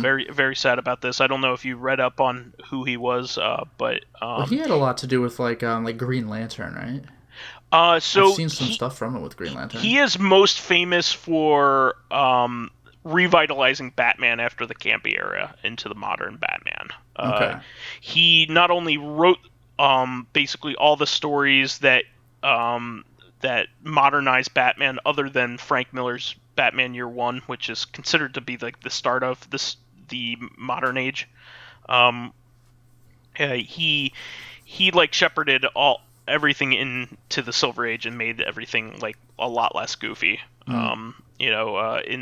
Very, very sad about this. I don't know if you read up on who he was, but he had a lot to do with like Green Lantern, right? So I've seen some stuff from it with Green Lantern. He is most famous for revitalizing Batman after the campy era into the modern Batman. Okay. He not only wrote basically all the stories that modernized Batman, other than Frank Miller's Batman Year One, which is considered to be like the start of the modern age. He like shepherded everything into the Silver Age and made everything like a lot less goofy. In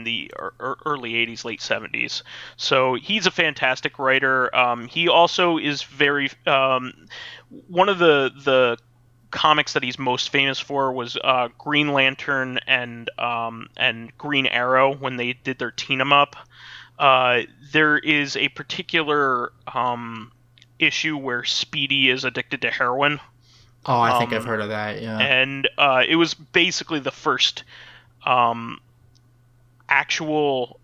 the early 80s, late 70s. So he's a fantastic writer. He also is very one of the comics that he's most famous for was Green Lantern and Green Arrow when they did their team up. There is a particular issue where Speedy is addicted to heroin. Oh, I think I've heard of that. Yeah, and it was basically the first actual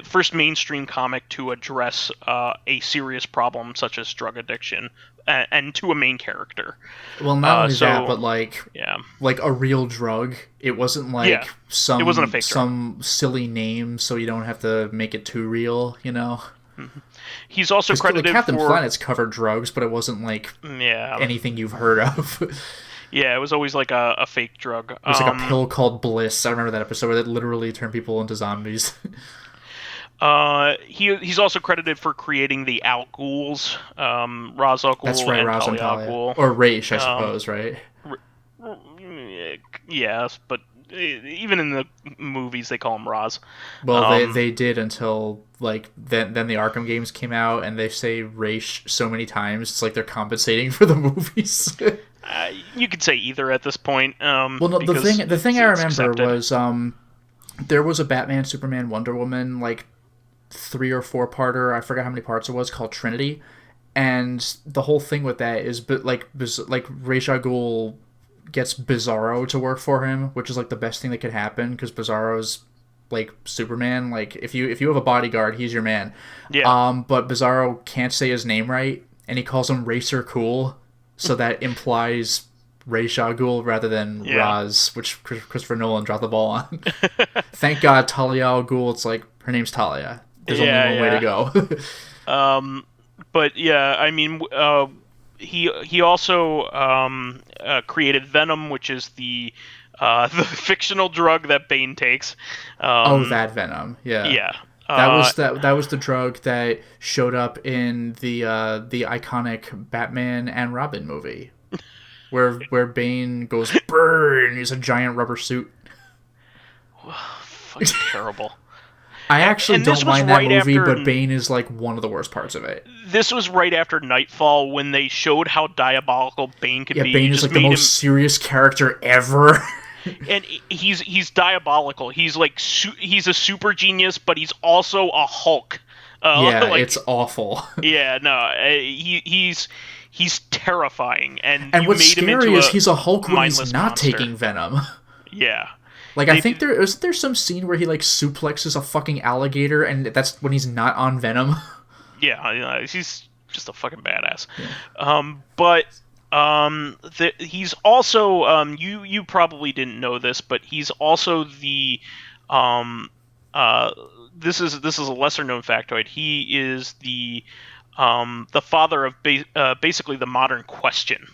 first mainstream comic to address a serious problem such as drug addiction. And to a main character. Well, not only that, but like a real drug. It wasn't like it wasn't a fake some drug. Silly name, so you don't have to make it too real. Mm-hmm. He's also credited Captain for Planet's covered drugs, but it wasn't like anything you've heard of. Yeah, it was always like a fake drug. It was like a pill called Bliss. I remember that episode where it literally turned people into zombies. He's also credited for creating the Al Ghuls, Ra's al Ghul. That's right, and Ra's and Talia al Talia. Ghul. Or Raish, I suppose, right? Yes, but even in the movies they call him Ra's. Well, they did until like then the Arkham games came out, and they say Raish so many times it's like they're compensating for the movies. You could say either at this point. Well, no, the thing I remember was there was a Batman, Superman, Wonder Woman 3 or 4 parter, I forgot how many parts it was, called Trinity, and the whole thing with that is Ra's al Ghul gets Bizarro to work for him, which is like the best thing that could happen because Bizarro's like Superman. Like if you have a bodyguard, he's your man. Yeah. But Bizarro can't say his name right, and he calls him Racer Cool, so that implies Ra's al Ghul rather than Raz, which Christopher Nolan dropped the ball on. Thank God Talia al Ghul. It's like her name's Talia. There's only one way to go. But yeah, I mean, he also created Venom, which is the fictional drug that Bane takes. That Venom, yeah. Yeah. That was the drug that showed up in the iconic Batman and Robin movie, where Bane goes burn. He's a giant rubber suit. Fucking terrible. I actually don't mind that movie, but Bane is like one of the worst parts of it. This was right after Nightfall when they showed how diabolical Bane could be. Yeah, Bane is like the most serious character ever. and he's diabolical. He's like he's a super genius, but he's also a Hulk. Yeah, Like, it's awful. yeah, no, he's terrifying, and And you what's made him scary into is he's a Hulk when he's mindless not monster. taking venom. Yeah. Like, I think there's some scene where he, like, suplexes a fucking alligator, and that's when he's not on venom. Yeah, he's just a fucking badass. Yeah. But he's also you probably didn't know this, but he's also the um this is a lesser known factoid. He is the father of basically the modern question.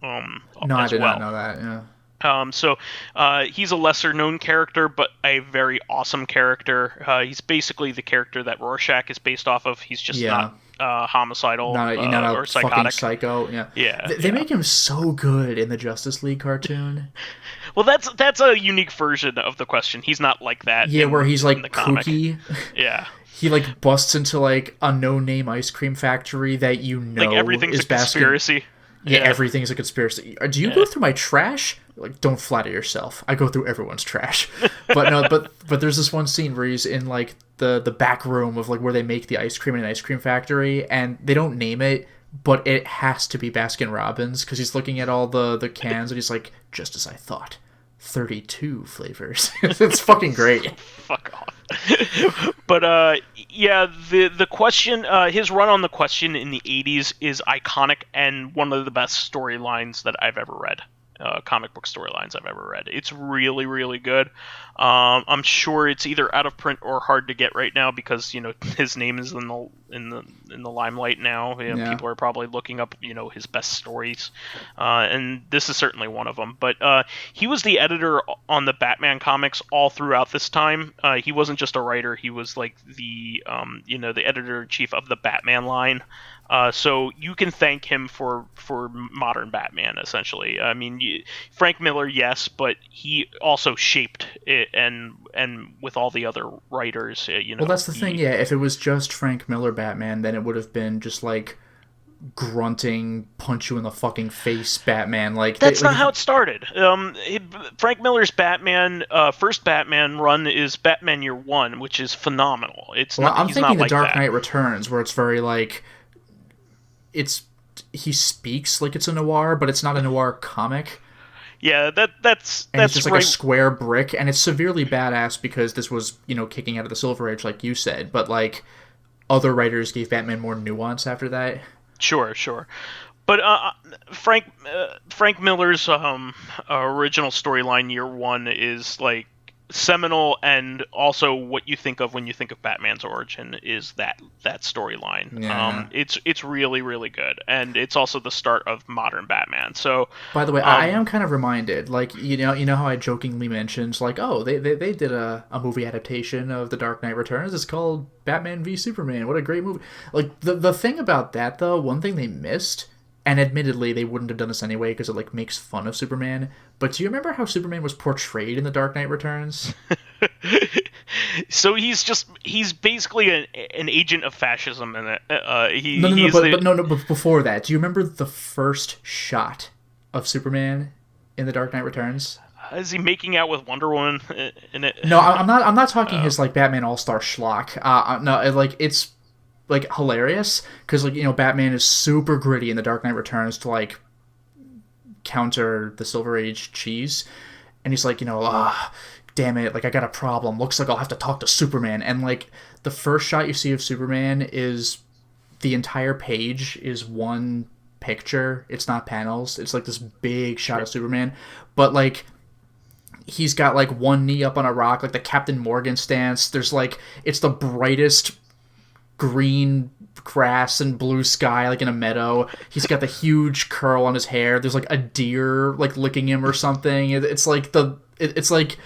No, I As did not well. know that, yeah. So he's a lesser known character, but a very awesome character. He's basically the character that Rorschach is based off of. He's just Yeah. not homicidal Not a or fucking psychotic. psycho, yeah. Yeah, They make him so good in the Justice League cartoon. Well, that's a unique version of the question. He's not like that. Yeah, where he's, like, in the comic. kooky. Yeah. He, like, busts into, like, a no-name ice cream factory that you know Like everything's is a conspiracy. Yeah, everything's a conspiracy. Do you go through my trash? Like, don't flatter yourself. I go through everyone's trash. But no, but there's this one scene where he's in, like, the back room of, like, where they make the ice cream in an ice cream factory, and they don't name it, but it has to be Baskin Robbins, because he's looking at all the cans, and he's like, just as I thought. 32 flavors. It's fucking great. Fuck off. But yeah, the question, his run on the question in the 80s is iconic and one of the best storylines that I've ever read. Comic book storylines I've ever read. It's really, really good. I'm sure it's either out of print or hard to get right now because his name is in the limelight now. Yeah. People are probably looking up his best stories, and this is certainly one of them. But he was the editor on the Batman comics all throughout this time. He wasn't just a writer; he was like the the editor in chief of the Batman line. So you can thank him for modern Batman, essentially. I mean, Frank Miller, yes, but he also shaped it, and with all the other writers, Well, that's the thing, yeah. If it was just Frank Miller Batman, then it would have been just, like, grunting, punch you in the fucking face Batman. Like, that's not how it started. Frank Miller's Batman, first Batman run is Batman Year One, which is phenomenal. I'm thinking The like Dark that. Knight Returns, where it's very, like... he speaks like it's a noir, but it's not a noir comic. Yeah, that's it's just right. like a square brick, and it's severely badass because this was, kicking out of the Silver Age, like you said. But, like, other writers gave Batman more nuance after that. Sure. But Frank Miller's original storyline Year One is like seminal, and also what you think of when you think of Batman's origin is that storyline. Yeah. It's really, really good, and it's also the start of modern Batman. So, by the way, I am kind of reminded, like, you know how I jokingly mentioned, like, oh, they did a movie adaptation of The Dark Knight Returns. It's called Batman v Superman. What a great movie! Like, the thing about that, though, one thing they missed. And admittedly, they wouldn't have done this anyway because it, like, makes fun of Superman. But do you remember how Superman was portrayed in The Dark Knight Returns? So he's basically an agent of fascism in it. But before that, do you remember the first shot of Superman in The Dark Knight Returns? Is he making out with Wonder Woman in it? No, I'm not talking his, like, Batman All-Star schlock. No, like, it's, like, hilarious because, like, Batman is super gritty in The Dark Knight Returns to, like, counter the Silver Age cheese, and he's like, damn it, like, I got a problem, looks like I'll have to talk to Superman. And, like, the first shot you see of Superman is the entire page is one picture. It's not panels. It's like this big shot of Superman, but, like, he's got, like, one knee up on a rock, like the Captain Morgan stance. There's, like, it's the brightest green grass and blue sky, like in a meadow. He's got the huge curl on his hair. There's, like, a deer, like, licking him or something. It's like it's like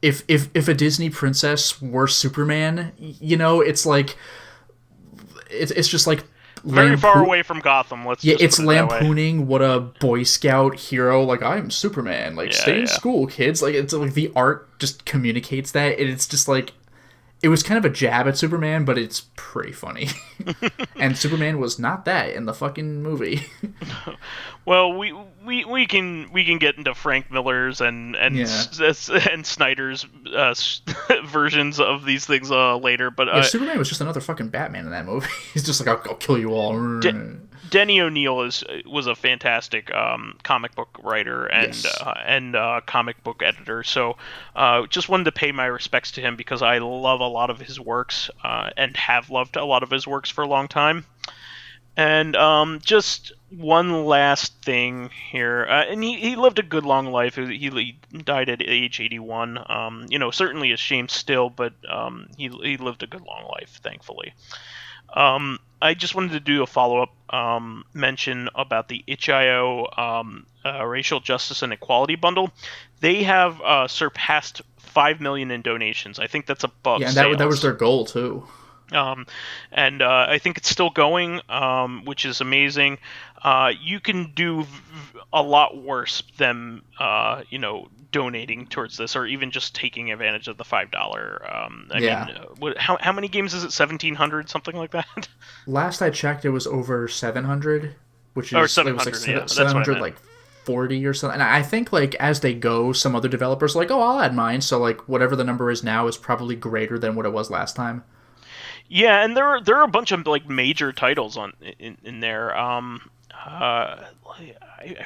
if a Disney princess were Superman, it's like it's just like very far away from Gotham. It's lampooning what a Boy Scout hero, like, I'm Superman, like, stay in school, kids. Like, it's like the art just communicates that, and it's just like, it was kind of a jab at Superman, but it's pretty funny. And Superman was not that in the fucking movie. Well, we can get into Frank Miller's and Yeah. and Snyder's versions of these things later, but Yeah, Superman was just another fucking Batman in that movie. He's just like, I'll kill you all. Denny O'Neil was a fantastic comic book writer Yes. and comic book editor. So just wanted to pay my respects to him because I love a lot of his works and have loved a lot of his works for a long time. And just one last thing here, and he lived a good long life. He died at age 81. Certainly a shame still, but he lived a good long life, thankfully. I just wanted to do a follow-up mention about the itch.io Racial Justice and Equality Bundle. They have surpassed 5 million in donations. I think that's above Yeah, and sales. that was their goal too. And I think it's still going, which is amazing. You can do a lot worse than donating towards this, or even just taking advantage of the $5. I mean, how many games is it? 1,700, something like that. Last I checked, it was over 700, which is or 700. It was like Yeah, 700, like 40 or something. And I think like as they go, some other developers are like, oh, I'll add mine. So like whatever the number is now is probably greater than what it was last time. Yeah, and there are a bunch of like major titles in there. I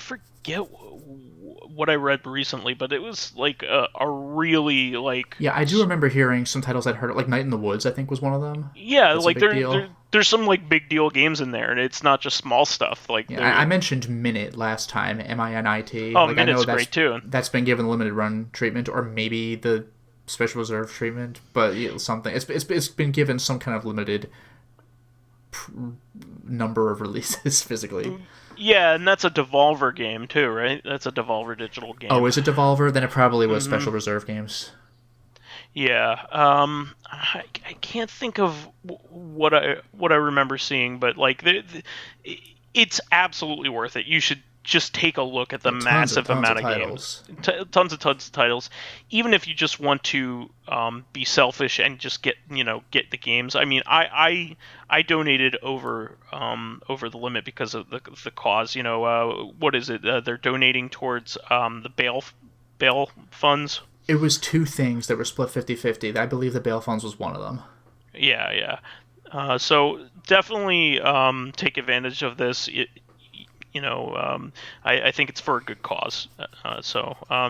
forget what I read recently, but it was like a really like. Yeah, I do remember hearing some titles I'd heard, like Night in the Woods, I think was one of them. Yeah, That's like there's some like big deal games in there, and it's not just small stuff. Like I mentioned Minute last time, MINIT. Oh, like, Minute's I know great too. That's been given limited run treatment, or maybe the special reserve treatment, but something. It's been given some kind of limited number of releases physically. Yeah, and that's a Devolver game too, right? That's a Devolver digital game. Oh, is it Devolver? Then it probably was Special Reserve Games. Yeah, I can't think of what I remember seeing, but like it's absolutely worth it. You should just take a look at the massive amount of games, tons of titles. Even if you just want to be selfish and just get the games. I mean, I donated over the limit because of the cause. What is it? They're donating towards the bail funds. It was two things that were split 50-50. I believe the bail funds was one of them. Yeah. So definitely take advantage of this. I think it's for a good cause.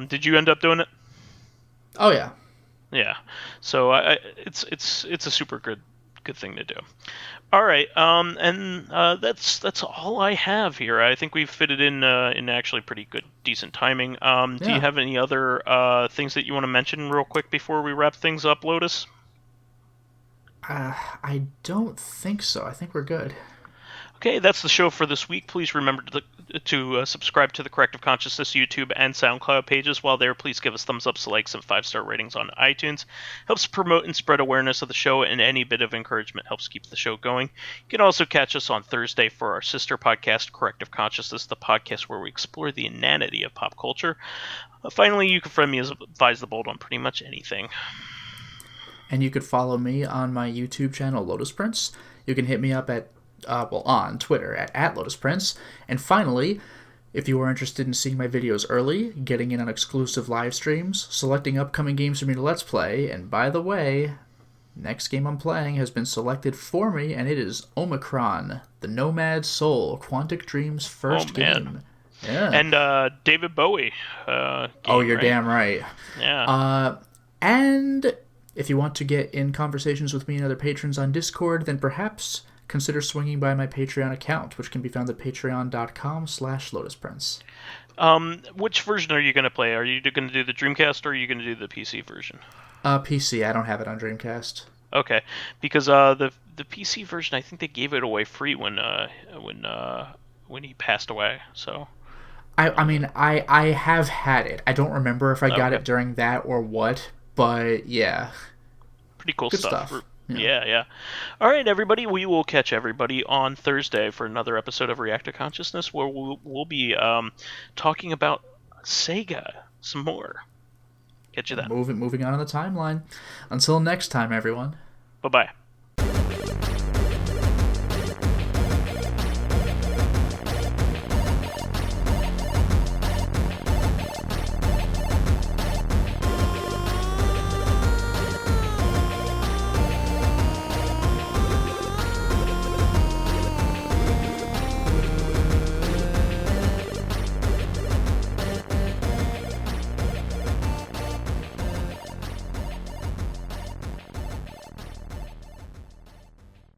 Did you end up doing it? Oh yeah. Yeah. So it's a super good thing to do. All right. That's all I have here. I think we've fitted in actually pretty good, decent timing. Do you have any other things that you want to mention real quick before we wrap things up, Lotus? I don't think so. I think we're good. Okay, that's the show for this week. Please remember to subscribe to the Corrective Consciousness YouTube and SoundCloud pages. While there, please give us thumbs up, likes, and 5-star ratings on iTunes. Helps promote and spread awareness of the show, and any bit of encouragement helps keep the show going. You can also catch us on Thursday for our sister podcast, Corrective Consciousness, the podcast where we explore the inanity of pop culture. Finally, you can friend me as vysethebold on pretty much anything. And you could follow me on my YouTube channel, Lotus Prince. You can hit me up at on Twitter at Lotus Prince. And finally, if you are interested in seeing my videos early, getting in on exclusive live streams, selecting upcoming games for me to Let's Play, and by the way, next game I'm playing has been selected for me, and it is Omicron, the Nomad Soul, Quantic Dream's first game. Yeah. And David Bowie. You're right? Damn right. Yeah. And if you want to get in conversations with me and other patrons on Discord, then perhaps consider swinging by my Patreon account, which can be found at patreon.com/LotusPrince. Which version are you going to play? Are you going to do the Dreamcast or are you going to do the PC version? PC. I don't have it on Dreamcast. Okay, because the PC version, I think they gave it away free when he passed away. So. I mean, I have had it. I don't remember if I got it during that or what, but yeah. Pretty cool stuff. Yeah. All right, everybody. We will catch everybody on Thursday for another episode of Reactive Consciousness, where we'll be talking about Sega some more. Catch you then. Moving on in the timeline. Until next time, everyone. Bye-bye.